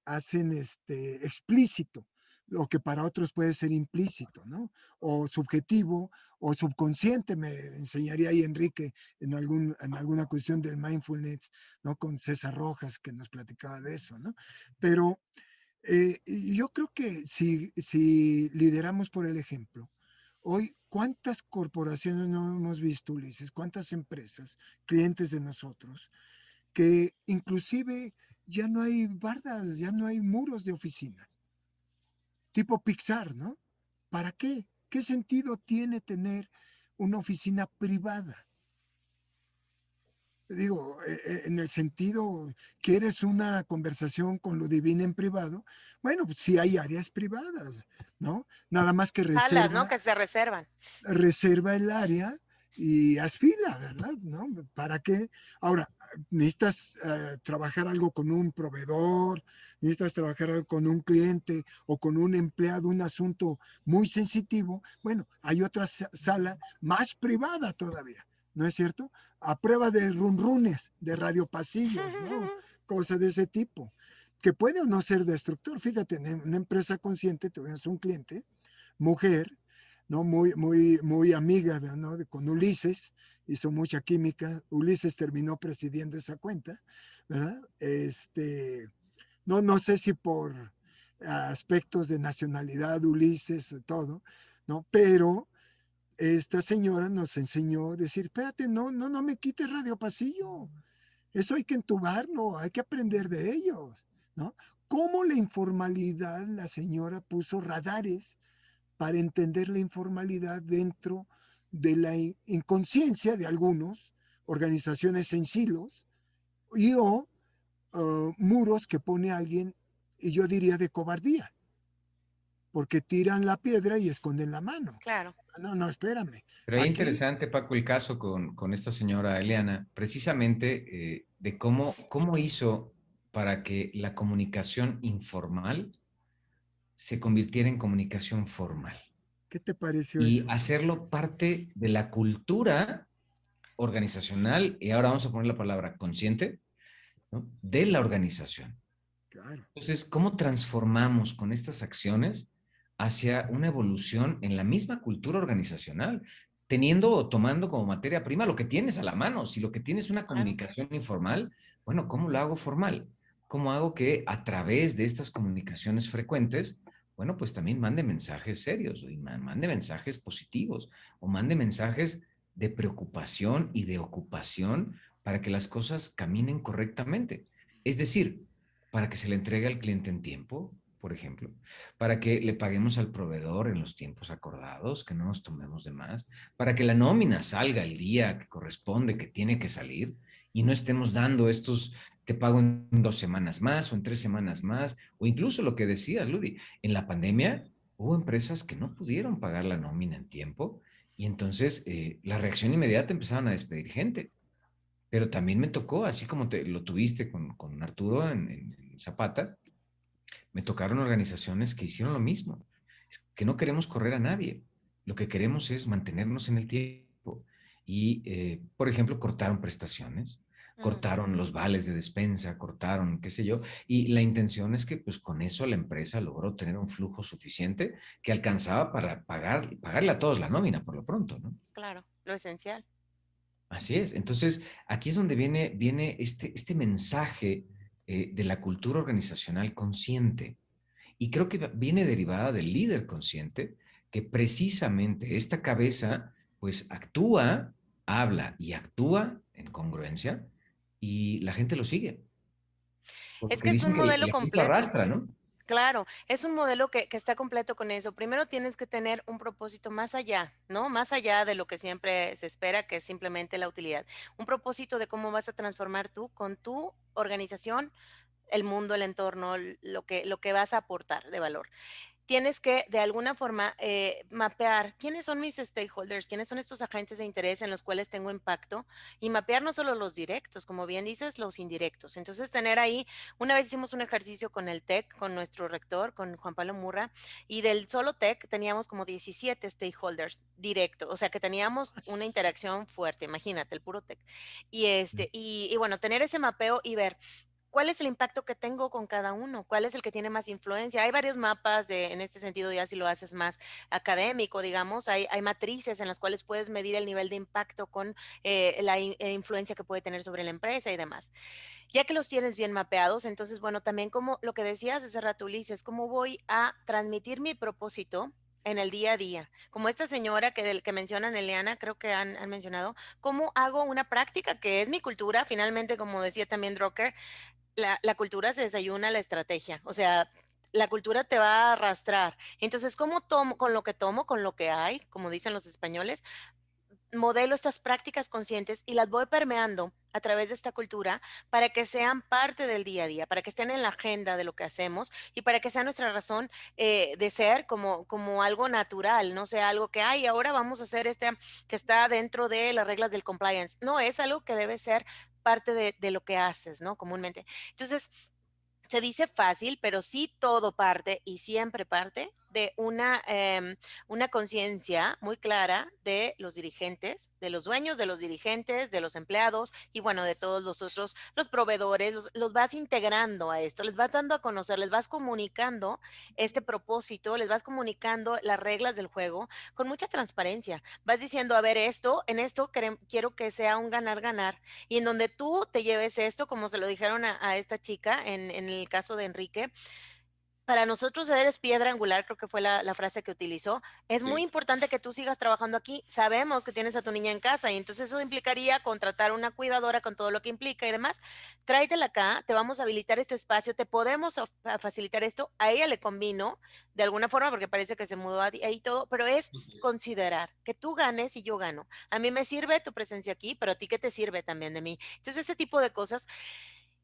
explícito lo que para otros puede ser implícito, ¿no? O subjetivo o subconsciente, me enseñaría ahí Enrique en alguna cuestión del mindfulness, ¿no? Con César Rojas, que nos platicaba de eso, ¿no? Pero yo creo que si lideramos por el ejemplo, hoy, ¿cuántas corporaciones no hemos visto, Ulises? ¿Cuántas empresas, clientes de nosotros, que inclusive ya no hay bardas, ya no hay muros de oficinas, tipo Pixar, ¿no? ¿Para qué? ¿Qué sentido tiene tener una oficina privada? Digo, en el sentido, ¿quieres una conversación con lo divino en privado? Bueno, pues sí hay áreas privadas, ¿no? Nada más que Salas, ¿no? Que se reservan. reserva el área y haz fila, ¿verdad? ¿No? ¿Para qué? Ahora, necesitas trabajar algo con un proveedor, necesitas trabajar algo con un cliente o con un empleado, un asunto muy sensitivo. Bueno, hay otra sala más privada todavía, ¿no es cierto? A prueba de runrunes, de radiopasillos, ¿no? Cosas de ese tipo, que puede o no ser destructor. Fíjate, en una empresa consciente tuvimos un cliente, mujer, ¿no? Muy amiga, ¿no? Con Ulises, hizo mucha química. Ulises terminó presidiendo esa cuenta, ¿verdad? No sé si por aspectos de nacionalidad, Ulises, todo, ¿no? Pero esta señora nos enseñó a decir, espérate, no me quites Radio Pasillo, eso hay que entubarlo, hay que aprender de ellos, ¿no? ¿Cómo la informalidad, la señora puso radares para entender la informalidad dentro de la inconsciencia de algunos, organizaciones en silos y o muros que pone alguien, y yo diría de cobardía, porque tiran la piedra y esconden la mano. Claro. No, no, espérame. Pero es Aquí, interesante, Paco, el caso con esta señora Eliana, precisamente de cómo hizo para que la comunicación informal se convirtiera en comunicación formal ¿qué te pareció y eso? hacerlo parte de la cultura organizacional, y ahora vamos a poner la palabra consciente, ¿no? De la organización. Claro. Entonces, ¿cómo transformamos con estas acciones hacia una evolución en la misma cultura organizacional, teniendo o tomando como materia prima lo que tienes a la mano? Si lo que tienes es una Claro. comunicación informal, bueno, ¿cómo lo hago formal? ¿Cómo hago que a través de estas comunicaciones frecuentes, bueno, pues también mande mensajes serios, y mande mensajes positivos, o mande mensajes de preocupación y de ocupación para que las cosas caminen correctamente? Es decir, para que se le entregue al cliente en tiempo, por ejemplo, para que le paguemos al proveedor en los tiempos acordados, que no nos tomemos de más, para que la nómina salga el día que corresponde, que tiene que salir, y no estemos dando estos, te pago en 2 semanas más o en 3 semanas más, o incluso lo que decías, Ludi, en la pandemia hubo empresas que no pudieron pagar la nómina en tiempo, y entonces la reacción inmediata empezaban a despedir gente. Pero también me tocó, así como lo tuviste con Arturo en Zapata, me tocaron organizaciones que hicieron lo mismo. Es que no queremos correr a nadie. Lo que queremos es mantenernos en el tiempo. Y, por ejemplo, cortaron prestaciones, cortaron los vales de despensa, cortaron, qué sé yo. Y la intención es que, pues, con eso la empresa logró tener un flujo suficiente que alcanzaba para pagarle a todos la nómina, por lo pronto, ¿no? Claro, lo esencial. Así es. Entonces, aquí es donde viene este mensaje de la cultura organizacional consciente. Y creo que viene derivada del líder consciente, que precisamente esta cabeza, pues actúa, habla y actúa en congruencia y la gente lo sigue. Es Porque que es dicen un que el modelo ejemplo completo. arrastra, ¿no? Claro, es un modelo que está completo con eso. Primero tienes que tener un propósito más allá, ¿no? Más allá de lo que siempre se espera, que es simplemente la utilidad. Un propósito de cómo vas a transformar tú con tu organización, el mundo, el entorno, lo que vas a aportar de valor. Tienes que, de alguna forma, mapear quiénes son mis stakeholders, quiénes son estos agentes de interés en los cuales tengo impacto y mapear no solo los directos, como bien dices, los indirectos. Entonces, tener ahí, una vez hicimos un ejercicio con el TEC, con nuestro rector, con Juan Pablo Murra, y del solo TEC teníamos como 17 stakeholders directos, o sea que teníamos una interacción fuerte, imagínate, el puro TEC. Y bueno, tener ese mapeo y ver ¿cuál es el impacto que tengo con cada uno? ¿Cuál es el que tiene más influencia? Hay varios mapas en este sentido, ya si lo haces más académico, digamos, hay matrices en las cuales puedes medir el nivel de impacto con la influencia que puede tener sobre la empresa y demás. Ya que los tienes bien mapeados, entonces, bueno, también como lo que decías hace rato, Ulises, ¿cómo voy a transmitir mi propósito en el día a día? Como esta señora que mencionan, Eliana, creo que han mencionado, ¿cómo hago una práctica que es mi cultura? Finalmente, como decía también Drucker, la cultura se desayuna la estrategia, o sea, la cultura te va a arrastrar. Entonces, ¿cómo tomo, con lo que hay, como dicen los españoles, modelo estas prácticas conscientes y las voy permeando a través de esta cultura para que sean parte del día a día, para que estén en la agenda de lo que hacemos y para que sea nuestra razón de ser como algo natural, no sea algo que, ay, ahora vamos a hacer que está dentro de las reglas del compliance. No, es algo que debe ser parte de lo que haces, ¿no? Comúnmente. Entonces, se dice fácil, pero sí todo parte y siempre parte de una conciencia muy clara de los dirigentes, de los dueños, de los dirigentes, de los empleados y bueno, de todos los otros, los proveedores, los vas integrando a esto, les vas dando a conocer, les vas comunicando este propósito, les vas comunicando las reglas del juego con mucha transparencia. Vas diciendo, a ver, en esto quiero que sea un ganar-ganar y en donde tú te lleves esto, como se lo dijeron a esta chica en el caso de Enrique, para nosotros eres piedra angular, creo que fue la frase que utilizó. Es muy Sí. importante que tú sigas trabajando aquí. Sabemos que tienes a tu niña en casa y entonces eso implicaría contratar una cuidadora con todo lo que implica y demás. Tráetela acá, te vamos a habilitar este espacio, te podemos a facilitar esto. A ella le convino de alguna forma porque parece que se mudó ahí todo, pero es Así es. considerar que tú ganes y yo gano. A mí me sirve tu presencia aquí, pero a ti qué te sirve también de mí. Entonces ese tipo de cosas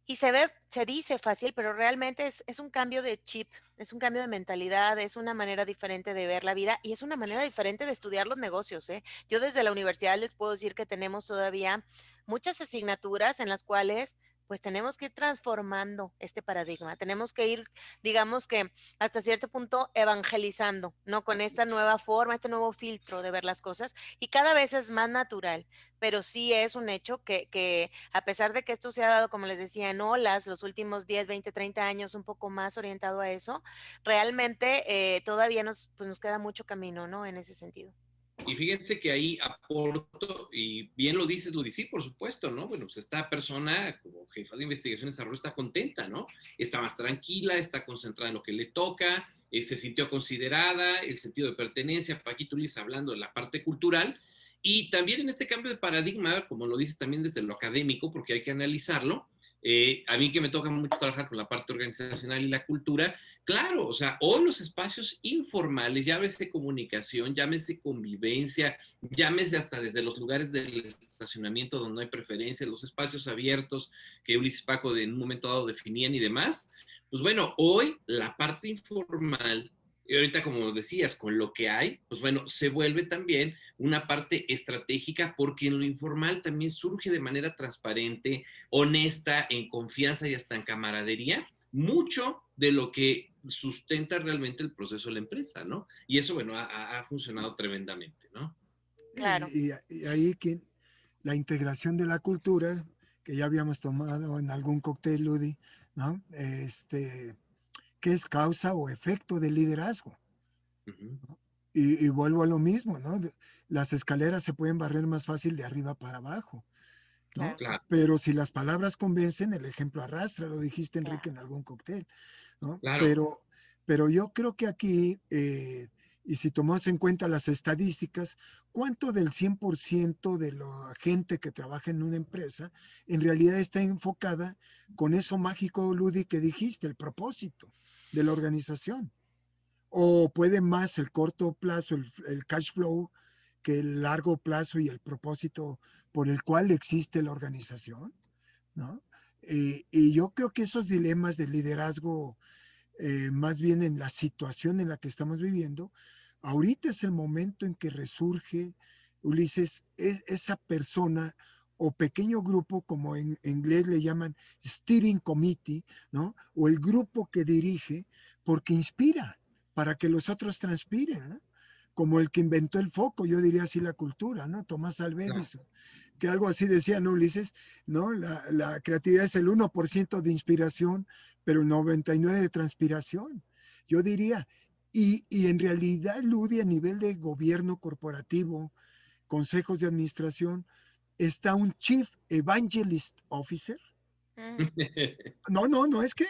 y se dice fácil, pero realmente es un cambio de chip, es un cambio de mentalidad, es una manera diferente de ver la vida y es una manera diferente de estudiar los negocios, ¿eh? Yo desde la universidad les puedo decir que tenemos todavía muchas asignaturas en las cuales pues tenemos que ir transformando este paradigma, tenemos que ir, digamos que hasta cierto punto evangelizando, ¿no? Con Así esta es. nueva forma, este nuevo filtro de ver las cosas y cada vez es más natural, pero sí es un hecho que a pesar de que esto se ha dado, como les decía, en olas los últimos 10, 20, 30 años, un poco más orientado a eso, realmente todavía pues nos queda mucho camino, ¿no? En ese sentido. Y fíjense que ahí aporto, y bien lo dices, Ludi, sí, por supuesto, ¿no? Bueno, pues esta persona como jefa de investigación y desarrollo está contenta, ¿no? Está más tranquila, está concentrada en lo que le toca, se sintió considerada, el sentido de pertenencia, Paquito Liz hablando de la parte cultural, y también en este cambio de paradigma, como lo dices también desde lo académico, porque hay que analizarlo, a mí que me toca mucho trabajar con la parte organizacional y la cultura, claro, o sea, hoy los espacios informales, llámese comunicación, llámese convivencia, llámese hasta desde los lugares del estacionamiento donde no hay preferencia, los espacios abiertos que Ulises Paco en un momento dado definían y demás, pues bueno, hoy la parte informal, y ahorita como decías, con lo que hay, pues bueno, se vuelve también una parte estratégica porque en lo informal también surge de manera transparente, honesta, en confianza y hasta en camaradería, mucho de lo que sustenta realmente el proceso de la empresa, ¿no? Y eso, bueno, ha funcionado tremendamente, ¿no? Claro. Y ahí que la integración de la cultura, que ya habíamos tomado en algún cóctel, Ludi, ¿no? ¿Qué es causa o efecto del liderazgo? Uh -huh. ¿No? Y vuelvo a lo mismo, ¿no? Las escaleras se pueden barrer más fácil de arriba para abajo, ¿no? Claro. Claro, Pero si las palabras convencen, el ejemplo arrastra, lo dijiste, Claro. Enrique, en algún cóctel, ¿no? claro. Pero yo creo que aquí, y si tomamos en cuenta las estadísticas, ¿cuánto del 100% de la gente que trabaja en una empresa en realidad está enfocada con eso mágico, Ludi, que dijiste, el propósito de la organización? ¿O puede más el corto plazo, el cash flow, que el largo plazo y el propósito por el cual existe la organización? ¿No? Y yo creo que esos dilemas de liderazgo, más bien en la situación en la que estamos viviendo, ahorita es el momento en que resurge, Ulises, esa persona o pequeño grupo, como en inglés le llaman steering committee, ¿no? O el grupo que dirige, porque inspira para que los otros transpiren, ¿no? Como el que inventó el foco, yo diría así la cultura, ¿no? Tomás Alva Claro. Edison, que algo así decía, ¿no, Ulises? ¿No? La creatividad es el 1% de inspiración, pero el 99% de transpiración. Yo diría, y en realidad, Ludi, a nivel de gobierno corporativo, consejos de administración, está un Chief Evangelist Officer. Mm. No, es que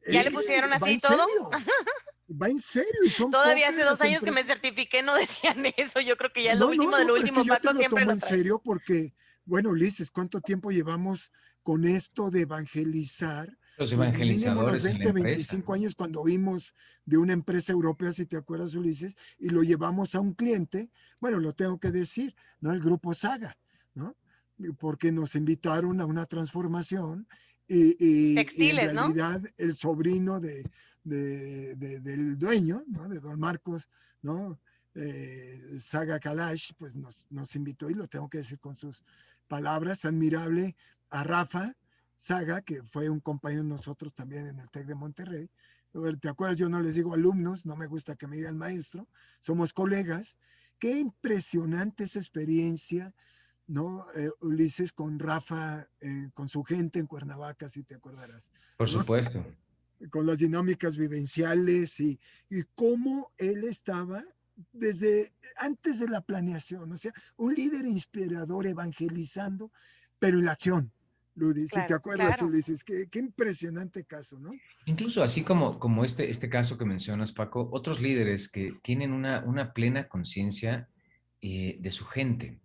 ¿Ya le pusieron va así en todo? serio, va en serio, y son Todavía hace pocas 2 las años que me empresas. certifiqué no decían eso. Yo creo que ya es lo No, no, último de lo no, es que último. yo te Paco lo siempre tomo lo en trae. serio porque, bueno, Ulises, ¿cuánto tiempo llevamos con esto de evangelizar? Los Pues mínimo unos evangelizadores en la 20, empresa, 25 ¿no? años cuando oímos de una empresa europea, si te acuerdas, Ulises, y lo llevamos a un cliente, bueno, lo tengo que decir, ¿no? El grupo Saga, ¿no? Porque nos invitaron a una transformación y en Textiles, ¿no? realidad el sobrino del dueño, ¿no? De don Marcos, ¿no? Saga Kalash, pues nos invitó, y lo tengo que decir con sus palabras, admirable a Rafa Saga, que fue un compañero de nosotros también en el TEC de Monterrey. ¿Te acuerdas? Yo no les digo alumnos, no me gusta que me digan maestro, somos colegas. Qué impresionante esa experiencia, ¿no? Ulises, con Rafa, con su gente en Cuernavaca, si te acordarás, Por ¿no? supuesto. Con las dinámicas vivenciales y cómo él estaba desde antes de la planeación, o sea, un líder inspirador evangelizando, pero en la acción, Ludi, si te Claro, acuerdas, claro. Ulises, qué impresionante caso, ¿no? Incluso así como este caso que mencionas, Paco, otros líderes que tienen una plena conciencia de su gente.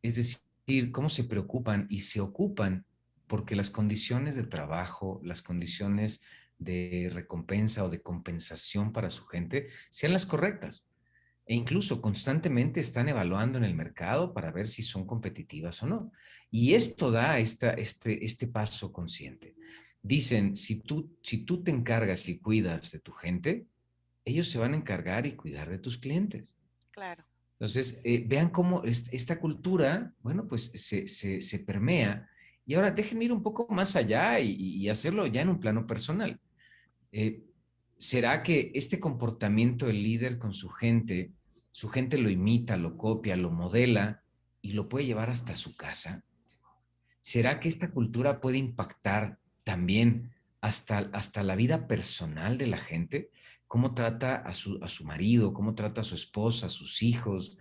Es decir, cómo se preocupan y se ocupan porque las condiciones de trabajo, las condiciones de recompensa o de compensación para su gente sean las correctas. E incluso constantemente están evaluando en el mercado para ver si son competitivas o no. Y esto da este paso consciente. Dicen, si tú te encargas y cuidas de tu gente, ellos se van a encargar y cuidar de tus clientes. Claro. Entonces, vean cómo esta cultura, bueno, pues se permea. Y ahora déjenme ir un poco más allá y hacerlo ya en un plano personal. Eh, ¿Será que este comportamiento del líder con su gente lo imita, lo copia, lo modela y lo puede llevar hasta su casa? ¿Será que esta cultura puede impactar también hasta la vida personal de la gente? ¿Cómo trata a su marido? ¿Cómo trata a su esposa, a sus hijos?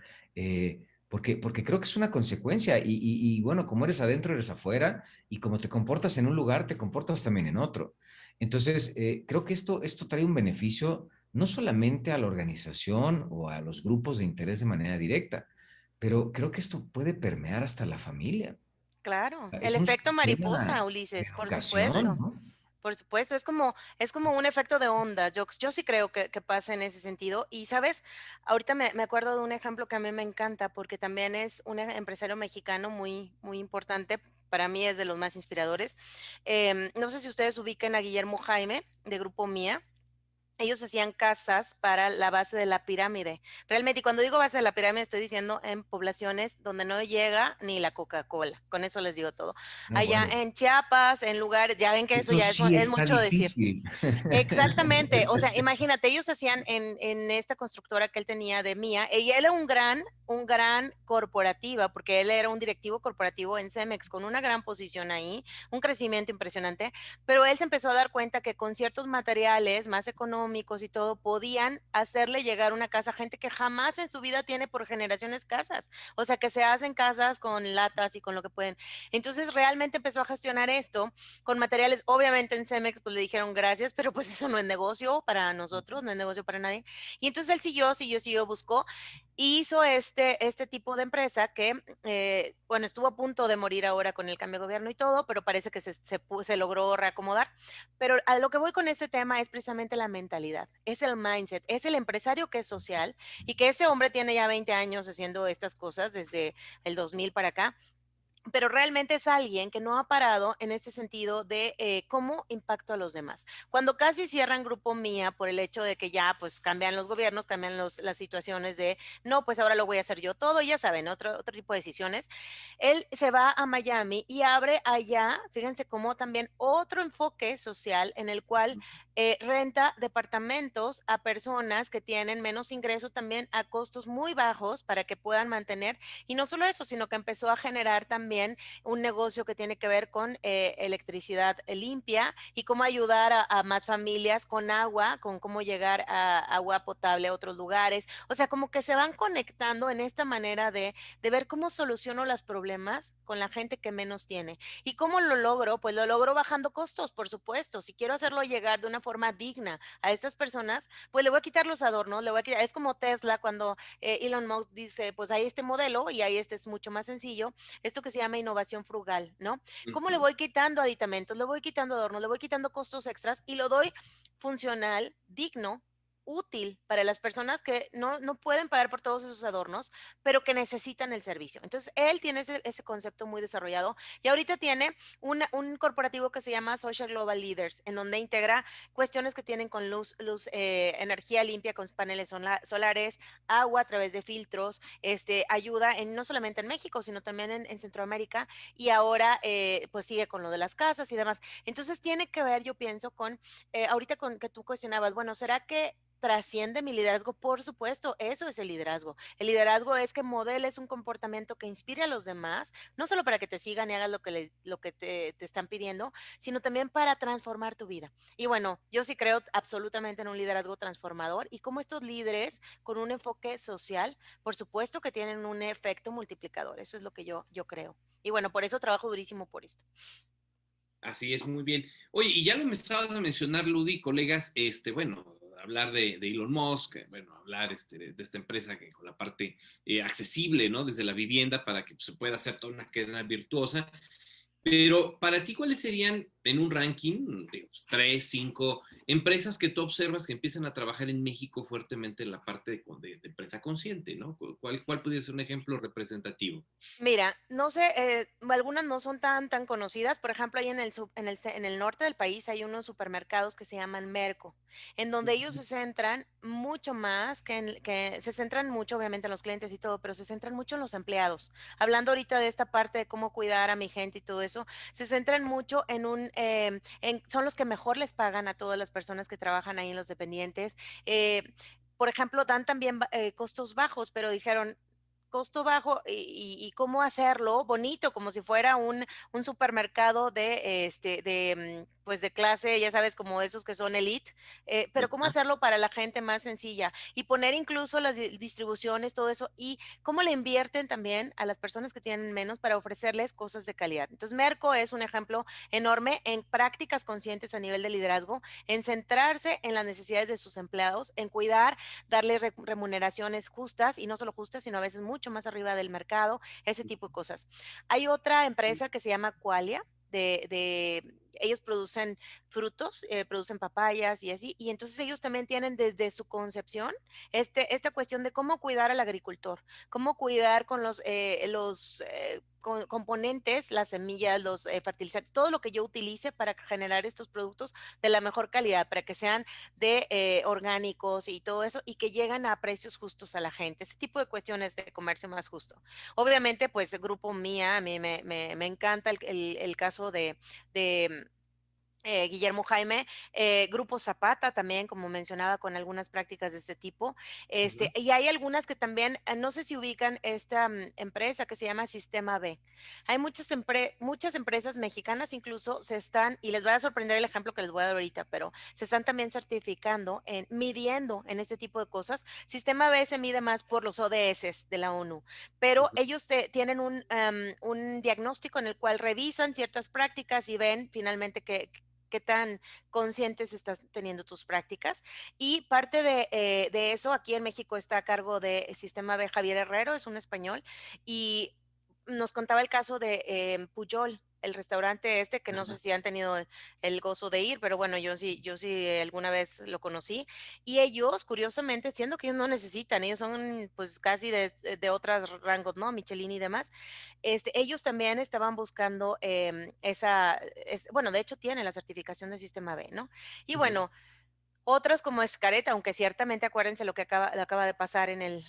Porque creo que es una consecuencia y bueno, como eres adentro, eres afuera y como te comportas en un lugar, te comportas también en otro. Entonces, creo que esto trae un beneficio no solamente a la organización o a los grupos de interés de manera directa, pero creo que esto puede permear hasta la familia. Claro, el Es un efecto sistema mariposa, de Ulises, por educación, supuesto. ¿no? Por supuesto, es como un efecto de onda. Yo sí creo que pasa en ese sentido. Y sabes, ahorita me acuerdo de un ejemplo que a mí me encanta porque también es un empresario mexicano muy, muy importante. Para mí es de los más inspiradores. No sé si ustedes ubican a Guillermo Jaime de Grupo Mía. Ellos hacían casas para la base de la pirámide. Realmente, y cuando digo base de la pirámide, estoy diciendo en poblaciones donde no llega ni la Coca-Cola. Con eso les digo todo. No, Allá bueno, en Chiapas, en lugares, ya ven que eso eso ya sí es está mucho decir. difícil. Exactamente, o sea, imagínate, ellos hacían en esta constructora que él tenía de Mía, ella era un gran corporativa, porque él era un directivo corporativo en Cemex, con una gran posición ahí, un crecimiento impresionante, pero él se empezó a dar cuenta que con ciertos materiales más económicos y todo, podían hacerle llegar una casa a gente que jamás en su vida tiene por generaciones casas, o sea, que se hacen casas con latas y con lo que pueden. Entonces, realmente empezó a gestionar esto con materiales, obviamente en Cemex pues le dijeron gracias, pero pues eso no es negocio para nosotros, no es negocio para nadie. Y entonces él siguió, buscó, hizo este tipo de empresa que, bueno, estuvo a punto de morir ahora con el cambio de gobierno y todo, pero parece que se logró reacomodar. Pero a lo que voy con este tema es precisamente la mentalidad, es el mindset, es el empresario que es social y que ese hombre tiene ya 20 años haciendo estas cosas desde el 2000 para acá, pero realmente es alguien que no ha parado en este sentido de cómo impacto a los demás. Cuando casi cierran Grupo Mía por el hecho de que ya pues cambian los gobiernos, cambian las situaciones de, no, pues ahora lo voy a hacer yo todo, ya saben, otro tipo de decisiones, él se va a Miami y abre allá, fíjense cómo también otro enfoque social en el cual renta departamentos a personas que tienen menos ingresos también a costos muy bajos para que puedan mantener, y no solo eso, sino que empezó a generar también un negocio que tiene que ver con electricidad limpia y cómo ayudar a más familias con agua, con cómo llegar a agua potable a otros lugares. O sea, como que se van conectando en esta manera de ver cómo soluciono los problemas con la gente que menos tiene. ¿Y cómo lo logro? Pues lo logro bajando costos, por supuesto. Si quiero hacerlo llegar de una forma digna a estas personas, pues le voy a quitar los adornos, le voy a quitar, es como Tesla cuando Elon Musk dice, pues hay este modelo y ahí este es mucho más sencillo, esto que se llama innovación frugal, ¿no? ¿Cómo le voy quitando aditamentos, le voy quitando adornos, le voy quitando costos extras y lo doy funcional, digno, útil para las personas que no pueden pagar por todos esos adornos, pero que necesitan el servicio? Entonces, él tiene ese concepto muy desarrollado y ahorita tiene un corporativo que se llama Social Global Leaders, en donde integra cuestiones que tienen con energía limpia, con paneles solares, agua a través de filtros, ayuda no solamente en México, sino también en Centroamérica, y ahora pues sigue con lo de las casas y demás. Entonces tiene que ver, yo pienso, con, ahorita con que tú cuestionabas, bueno, ¿será que trasciende mi liderazgo? Por supuesto, eso es el liderazgo. El liderazgo es que modeles un comportamiento que inspire a los demás, no solo para que te sigan y hagas lo que te están pidiendo, sino también para transformar tu vida. Y bueno, yo sí creo absolutamente en un liderazgo transformador y como estos líderes con un enfoque social, por supuesto que tienen un efecto multiplicador. Eso es lo que yo creo. Y bueno, por eso trabajo durísimo por esto. Así es, muy bien. Oye, y ya lo me estabas a mencionar, Ludi, colegas, bueno, hablar de Elon Musk, bueno, hablar de esta empresa que con la parte accesible, ¿no? Desde la vivienda para que pues, se pueda hacer toda una cadena virtuosa. Pero para ti, ¿cuáles serían en un ranking de 3, 5 empresas que tú observas que empiezan a trabajar en México fuertemente en la parte de empresa consciente, ¿no? ¿Cuál podría ser un ejemplo representativo? Mira, no sé, algunas no son tan conocidas. Por ejemplo, ahí en el norte del país hay unos supermercados que se llaman Merco, en donde ellos se centran mucho más que se centran mucho, obviamente, en los clientes y todo, pero se centran mucho en los empleados. Hablando ahorita de esta parte de cómo cuidar a mi gente y todo eso, se centran mucho son los que mejor les pagan a todas las personas que trabajan ahí en los dependientes. Eh, por ejemplo, dan también costos bajos, pero dijeron, costo bajo y cómo hacerlo bonito, como si fuera un supermercado pues de clase, ya sabes, como esos que son elite, pero cómo Ajá. hacerlo para la gente más sencilla y poner incluso las distribuciones, todo eso, y cómo le invierten también a las personas que tienen menos para ofrecerles cosas de calidad. Entonces, Merco es un ejemplo enorme en prácticas conscientes a nivel de liderazgo, en centrarse en las necesidades de sus empleados, en cuidar, darle remuneraciones justas y no solo justas, sino a veces mucho más arriba del mercado, ese tipo de cosas. Hay otra empresa que se llama Qualia, ellos producen frutos, producen papayas y así, y entonces ellos también tienen desde su concepción esta cuestión de cómo cuidar al agricultor, cómo cuidar con los componentes, las semillas, los fertilizantes, todo lo que yo utilice para generar estos productos de la mejor calidad, para que sean de orgánicos y todo eso, y que llegan a precios justos a la gente, ese tipo de cuestiones de comercio más justo. Obviamente, pues el grupo Mía, a mí me encanta el caso de Guillermo Jaime, Grupo Zapata también, como mencionaba, con algunas prácticas de este tipo. Ujú. Y hay algunas que también, no sé si ubican esta empresa que se llama Sistema B. Hay muchas empresas mexicanas incluso y les voy a sorprender el ejemplo que les voy a dar ahorita, pero se están también certificando, midiendo en este tipo de cosas. Sistema B se mide más por los ODS de la ONU, pero Ujú. ellos tienen un diagnóstico en el cual revisan ciertas prácticas y ven finalmente qué tan conscientes estás teniendo tus prácticas. Y parte de eso, aquí en México está a cargo del Sistema B Javier Herrero, es un español, y nos contaba el caso de Pujol, el restaurante que no sé Ajá. si han tenido el gozo de ir, pero bueno, yo sí alguna vez lo conocí. Y ellos, curiosamente, siendo que ellos no necesitan, ellos son pues casi de otros rangos, ¿no? Michelin y demás, ellos también estaban buscando bueno, de hecho tienen la certificación de Sistema B, ¿no? Y Ujú. bueno, otras como Xcaret, aunque ciertamente acuérdense lo que acaba de pasar en el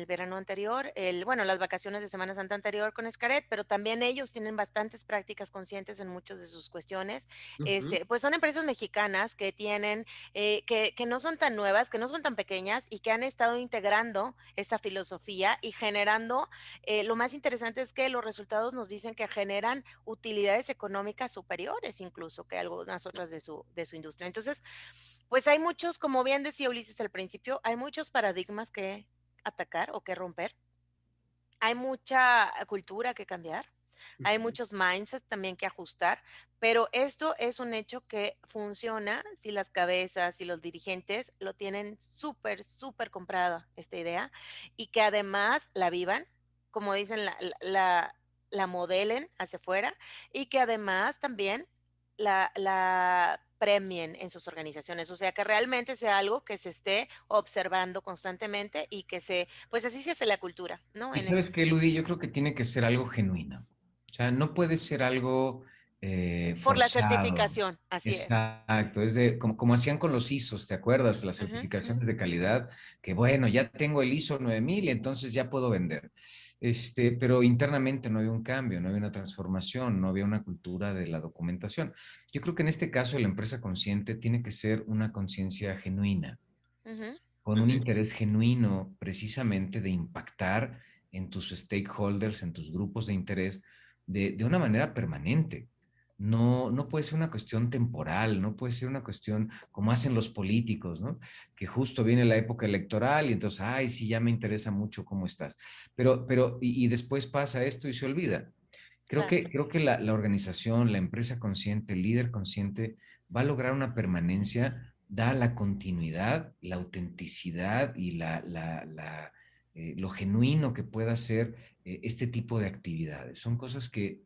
verano anterior, bueno, las vacaciones de Semana Santa anterior con Xcaret, pero también ellos tienen bastantes prácticas conscientes en muchas de sus cuestiones. Ujú. Pues son empresas mexicanas que tienen, que no son tan nuevas, que no son tan pequeñas y que han estado integrando esta filosofía y generando, lo más interesante es que los resultados nos dicen que generan utilidades económicas superiores incluso que algunas otras de su industria. Entonces, pues hay muchos, como bien decía Ulises al principio, hay muchos paradigmas que atacar o que romper. Hay mucha cultura que cambiar. Hay Ujú. muchos mindsets también que ajustar, pero esto es un hecho que funciona si las cabezas y los dirigentes lo tienen súper, súper comprada esta idea y que además la vivan, como dicen, la modelen hacia afuera y que además también la premien en sus organizaciones, o sea, que realmente sea algo que se esté observando constantemente y pues así se hace la cultura, ¿no? Y En ese sabes qué, sentido. Ludi, yo creo que tiene que ser algo genuino. O sea, no puede ser algo Por la forzado. certificación, así es. Exacto, es de como hacían con los ISOs, ¿te acuerdas? Las Ujú, ujú. certificaciones de calidad, que bueno, ya tengo el ISO 9000 y entonces ya puedo vender. Pero internamente no había un cambio, no había una transformación, no había una cultura de la documentación. Yo creo que en este caso la empresa consciente tiene que ser una conciencia genuina. Ujú. con un Ok. interés genuino precisamente de impactar en tus stakeholders, en tus grupos de interés, de una manera permanente. No, no puede ser una cuestión temporal, no puede ser una cuestión como hacen los políticos, ¿no? Que justo viene la época electoral y entonces, ay, sí, ya me interesa mucho cómo estás. Y después pasa esto y se olvida. Claro. Creo que la organización, la empresa consciente, el líder consciente va a lograr una permanencia, da la continuidad, la autenticidad y lo genuino que pueda ser este tipo de actividades. Son cosas que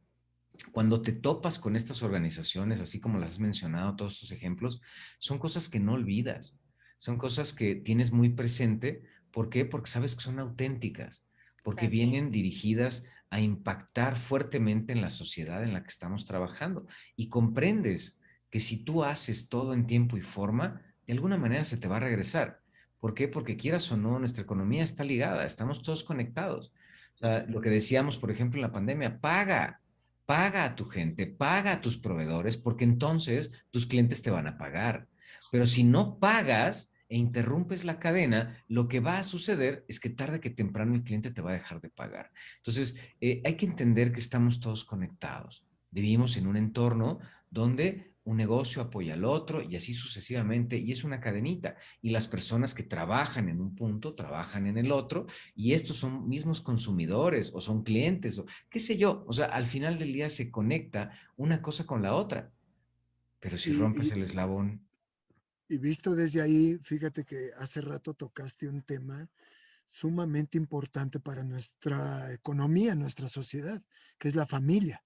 cuando te topas con estas organizaciones, así como las has mencionado, todos estos ejemplos, son cosas que no olvidas, son cosas que tienes muy presente. ¿Por qué? Porque sabes que son auténticas, porque Claro. vienen dirigidas a impactar fuertemente en la sociedad en la que estamos trabajando. Y comprendes que si tú haces todo en tiempo y forma, de alguna manera se te va a regresar. ¿Por qué? Porque quieras o no, nuestra economía está ligada, estamos todos conectados. O sea, lo que decíamos, por ejemplo, en la pandemia, paga a tu gente, paga a tus proveedores, porque entonces tus clientes te van a pagar. Pero si no pagas e interrumpes la cadena, lo que va a suceder es que tarde que temprano el cliente te va a dejar de pagar. Entonces, hay que entender que estamos todos conectados. Vivimos en un entorno donde un negocio apoya al otro y así sucesivamente, y es una cadenita. Y las personas que trabajan en un punto trabajan en el otro, y estos son mismos consumidores o son clientes o qué sé yo. O sea, al final del día se conecta una cosa con la otra, pero si Y, rompes y, el eslabón, y visto desde ahí, fíjate que hace rato tocaste un tema sumamente importante para nuestra economía, nuestra sociedad, que es la familia,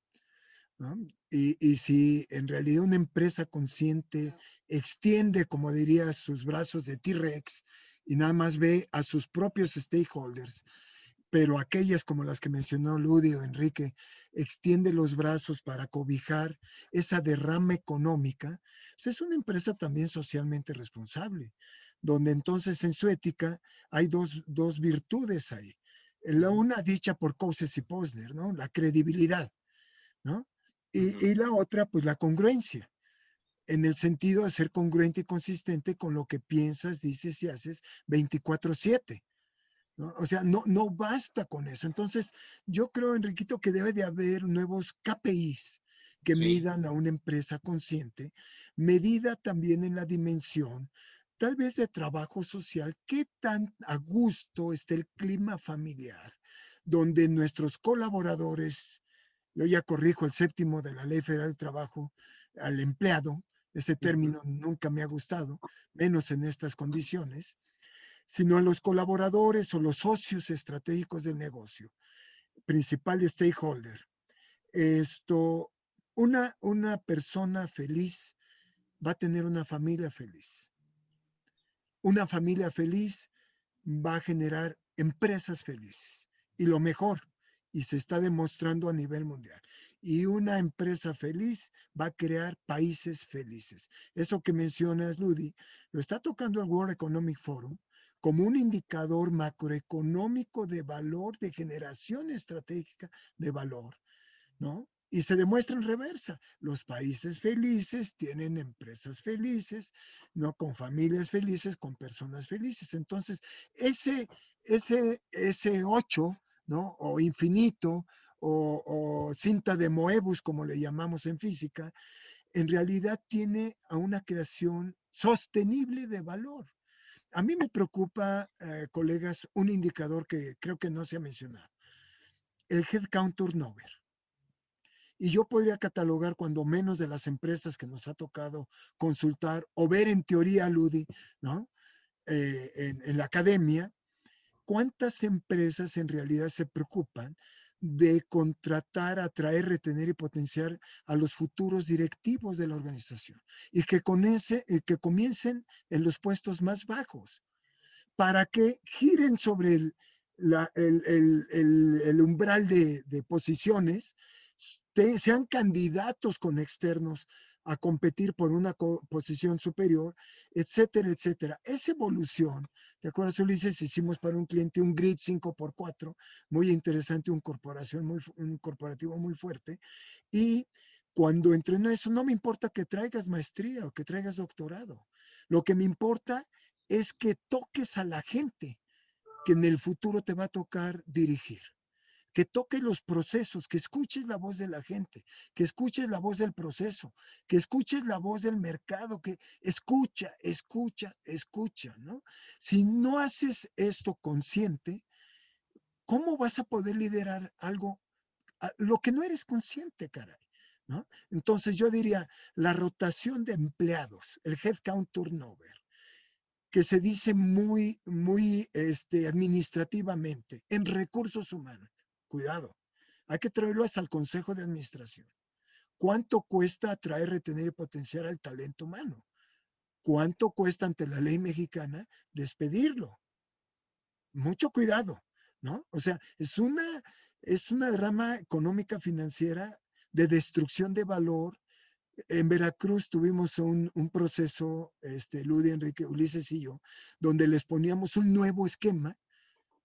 ¿no? Y si en realidad una empresa consciente extiende, como diría, sus brazos de T-Rex y nada más ve a sus propios stakeholders, pero aquellas como las que mencionó Ludi o Enrique, extiende los brazos para cobijar esa derrama económica, pues es una empresa también socialmente responsable, donde entonces en su ética hay dos virtudes ahí. La una dicha por Cousins y Posner, ¿no? La credibilidad, ¿no? Y la otra, pues la congruencia, en el sentido de ser congruente y consistente con lo que piensas, dices y haces 24/7. ¿No? O sea, no basta con eso. Entonces, yo creo, Enriquito, que debe de haber nuevos KPIs que Sí. midan a una empresa consciente, medida también en la dimensión, tal vez de trabajo social, qué tan a gusto está el clima familiar, donde nuestros colaboradores, yo ya corrijo el séptimo de la Ley Federal del Trabajo, al empleado, ese término nunca me ha gustado, menos en estas condiciones, sino a los colaboradores o los socios estratégicos del negocio, principal stakeholder. Esto, una persona feliz va a tener una familia feliz. Una familia feliz va a generar empresas felices. Y lo mejor, y se está demostrando a nivel mundial. Y una empresa feliz va a crear países felices. Eso que mencionas, Ludi, lo está tocando el World Economic Forum como un indicador macroeconómico de valor, de generación estratégica de valor, ¿no? Y se demuestra en reversa. Los países felices tienen empresas felices, ¿no? Con familias felices, con personas felices. Entonces, ese 8, ¿no? O infinito, o cinta de Moebius, como le llamamos en física, en realidad tiene a una creación sostenible de valor. A mí me preocupa, colegas, un indicador que creo que no se ha mencionado, el headcount turnover. Y yo podría catalogar cuando menos de las empresas que nos ha tocado consultar o ver en teoría, Ludi, ¿no? En la academia, cuántas empresas en realidad se preocupan de contratar, atraer, retener y potenciar a los futuros directivos de la organización y que comiencen en los puestos más bajos para que giren sobre el umbral de posiciones, sean candidatos con externos a competir por una posición superior, etcétera, etcétera. Esa evolución, ¿te acuerdas, Ulises? Hicimos para un cliente un grid 5x4, muy interesante, un corporativo muy fuerte, y cuando entreno eso, no me importa que traigas maestría o que traigas doctorado. Lo que me importa es que toques a la gente que en el futuro te va a tocar dirigir. Que toques los procesos, que escuches la voz de la gente, que escuches la voz del proceso, que escuches la voz del mercado, que escucha, ¿no? Si no haces esto consciente, ¿cómo vas a poder liderar algo, lo que no eres consciente, caray? ¿No? Entonces yo diría, la rotación de empleados, el headcount turnover, que se dice muy administrativamente, en recursos humanos. Cuidado, hay que traerlo hasta el Consejo de Administración. ¿Cuánto cuesta atraer, retener y potenciar al talento humano? ¿Cuánto cuesta ante la ley mexicana despedirlo? Mucho cuidado, ¿no? O sea, es una rama económica financiera de destrucción de valor. En Veracruz tuvimos un proceso, Ludi, Enrique, Ulises y yo, donde les poníamos un nuevo esquema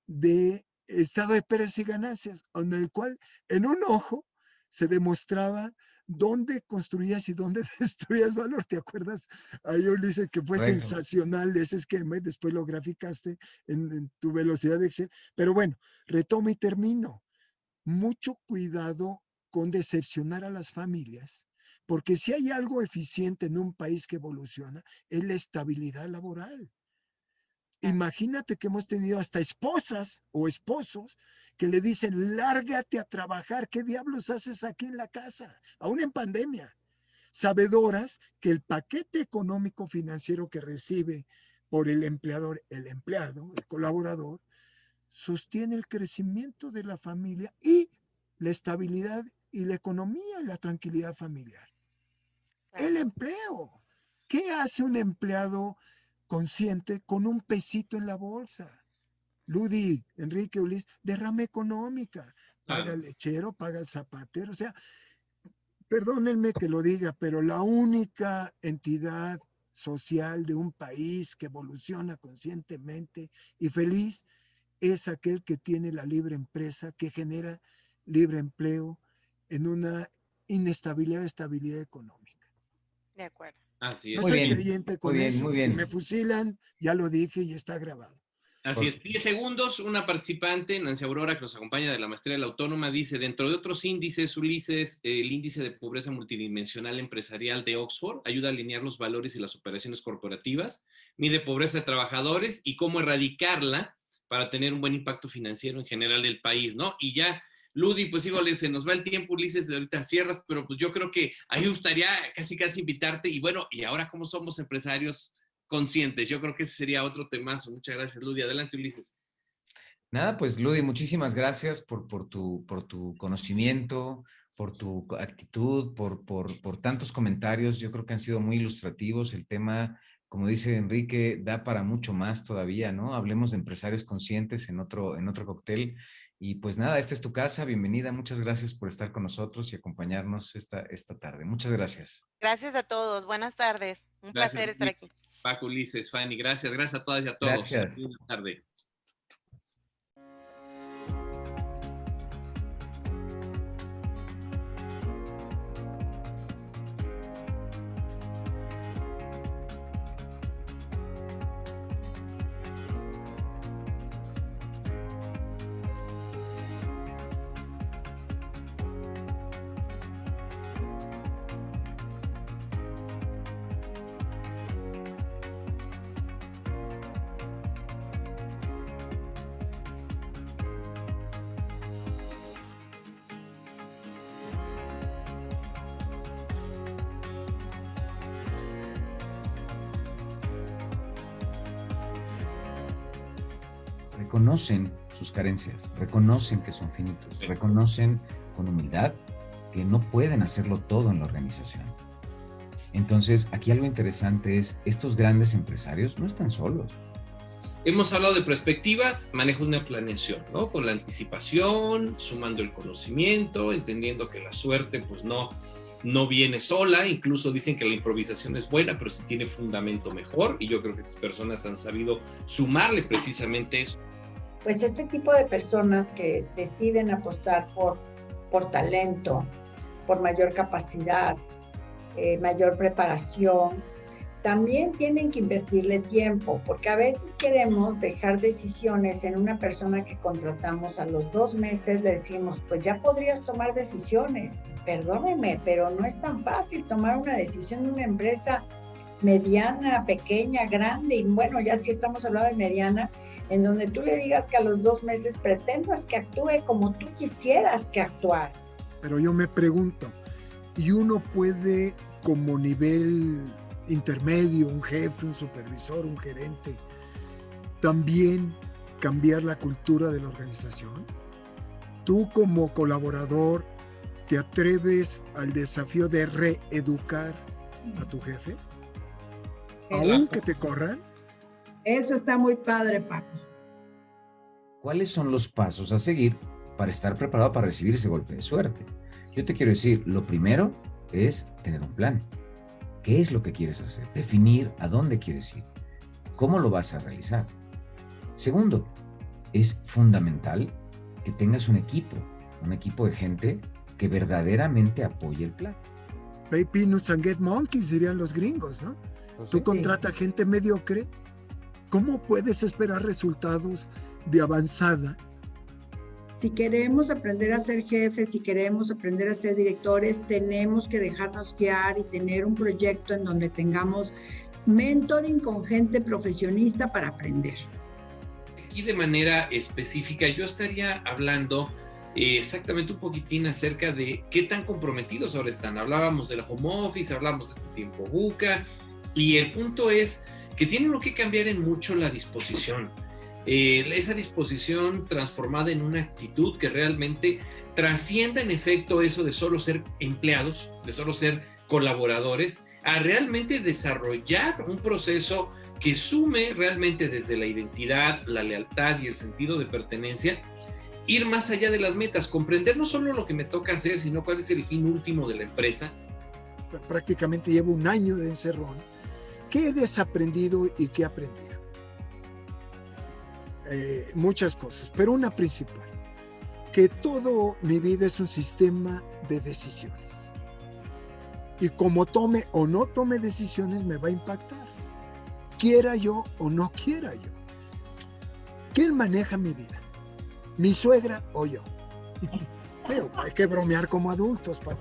de estado de pérdidas y ganancias, en el cual en un ojo se demostraba dónde construías y dónde destruías valor. ¿Te acuerdas? Ahí, Ulises, que fue Correcto. sensacional ese esquema y después lo graficaste en tu velocidad de Excel. Pero bueno, retomo y termino. Mucho cuidado con decepcionar a las familias, porque si hay algo eficiente en un país que evoluciona, es la estabilidad laboral. Imagínate que hemos tenido hasta esposas o esposos que le dicen, lárgate a trabajar, ¿qué diablos haces aquí en la casa? Aún en pandemia. Sabedoras que el paquete económico financiero que recibe por el empleador, el empleado, el colaborador, sostiene el crecimiento de la familia y la estabilidad y la economía y la tranquilidad familiar. El empleo. ¿Qué hace un empleado consciente con un pesito en la bolsa? Ludi, Enrique, Ulises, derrama económica. Paga el lechero, paga el zapatero. O sea, perdónenme que lo diga, pero la única entidad social de un país que evoluciona conscientemente y feliz es aquel que tiene la libre empresa, que genera libre empleo en una inestabilidad, estabilidad económica. De acuerdo. Así es. No Muy soy bien, creyente con muy bien, eso. muy bien. Si me fusilan, ya lo dije y está grabado. Así es, 10 segundos, una participante, Nancy Aurora, que nos acompaña de la Maestría de la Autónoma, dice, dentro de otros índices, Ulises, el índice de pobreza multidimensional empresarial de Oxford ayuda a alinear los valores y las operaciones corporativas, mide pobreza de trabajadores y cómo erradicarla para tener un buen impacto financiero en general del país, ¿no? Y ya, Ludi, pues híjole, se nos va el tiempo, Ulises, de ahorita cierras, pero pues yo creo que a mí me gustaría casi invitarte, y bueno, y ahora cómo somos empresarios conscientes. Yo creo que ese sería otro temazo. Muchas gracias, Ludi. Adelante, Ulises. Nada, pues Ludi, muchísimas gracias por tu conocimiento, por tu actitud, por tantos comentarios. Yo creo que han sido muy ilustrativos. El tema, como dice Enrique, da para mucho más todavía, ¿no? Hablemos de empresarios conscientes en otro cóctel. Y pues nada, esta es tu casa, bienvenida. Muchas gracias por estar con nosotros y acompañarnos esta tarde. Muchas gracias. Gracias a todos. Buenas tardes. Un placer estar aquí. Paco, Ulises, Fanny, gracias. Gracias a todas y a todos. Gracias. Buenas tardes. Reconocen sus carencias, reconocen que son finitos, reconocen con humildad que no pueden hacerlo todo en la organización. Entonces, aquí algo interesante es, estos grandes empresarios no están solos. Hemos hablado de perspectivas, manejo de una planeación, ¿no? Con la anticipación, sumando el conocimiento, entendiendo que la suerte, pues no viene sola, incluso dicen que la improvisación es buena, pero si tiene fundamento mejor, y yo creo que estas personas han sabido sumarle precisamente eso. Pues este tipo de personas que deciden apostar por talento, por mayor capacidad, mayor preparación, también tienen que invertirle tiempo, porque a veces queremos dejar decisiones en una persona que contratamos. A los 2 meses le decimos, pues ya podrías tomar decisiones. Perdóneme, pero no es tan fácil tomar una decisión en una empresa mediana, pequeña, grande, y bueno, ya si estamos hablando de mediana, en donde tú le digas que a los 2 meses pretendas que actúe como tú quisieras que actuara. Pero yo me pregunto, ¿y uno puede, como nivel intermedio, un jefe, un supervisor, un gerente, también cambiar la cultura de la organización? Tú como colaborador, ¿te atreves al desafío de reeducar a tu jefe? ¿Aún que te corran? Eso está muy padre, Paco. ¿Cuáles son los pasos a seguir para estar preparado para recibir ese golpe de suerte? Yo te quiero decir, lo primero es tener un plan. ¿Qué es lo que quieres hacer? Definir a dónde quieres ir. ¿Cómo lo vas a realizar? Segundo, es fundamental que tengas un equipo de gente que verdaderamente apoye el plan. Pay peanuts and get monkeys, dirían los gringos, ¿no? Pues Tú sí. contratas gente mediocre, ¿cómo puedes esperar resultados de avanzada? Si queremos aprender a ser jefes, si queremos aprender a ser directores, tenemos que dejarnos guiar y tener un proyecto en donde tengamos mentoring con gente profesionista para aprender. Aquí de manera específica yo estaría hablando exactamente un poquitín acerca de qué tan comprometidos ahora están. Hablábamos del home office, hablamos de este tiempo buca, y el punto es que tiene uno que cambiar en mucho la disposición. Esa disposición transformada en una actitud que realmente trascienda en efecto eso de solo ser empleados, de solo ser colaboradores, a realmente desarrollar un proceso que sume realmente desde la identidad, la lealtad y el sentido de pertenencia, ir más allá de las metas, comprender no solo lo que me toca hacer, sino cuál es el fin último de la empresa. Prácticamente llevo 1 año de encerrón. ¿Qué he desaprendido y qué he aprendido? Muchas cosas, pero una principal, que toda mi vida es un sistema de decisiones. Y como tome o no tome decisiones, me va a impactar. Quiera yo o no quiera yo. ¿Quién maneja mi vida? ¿Mi suegra o yo? Pero hay que bromear como adultos, Pati.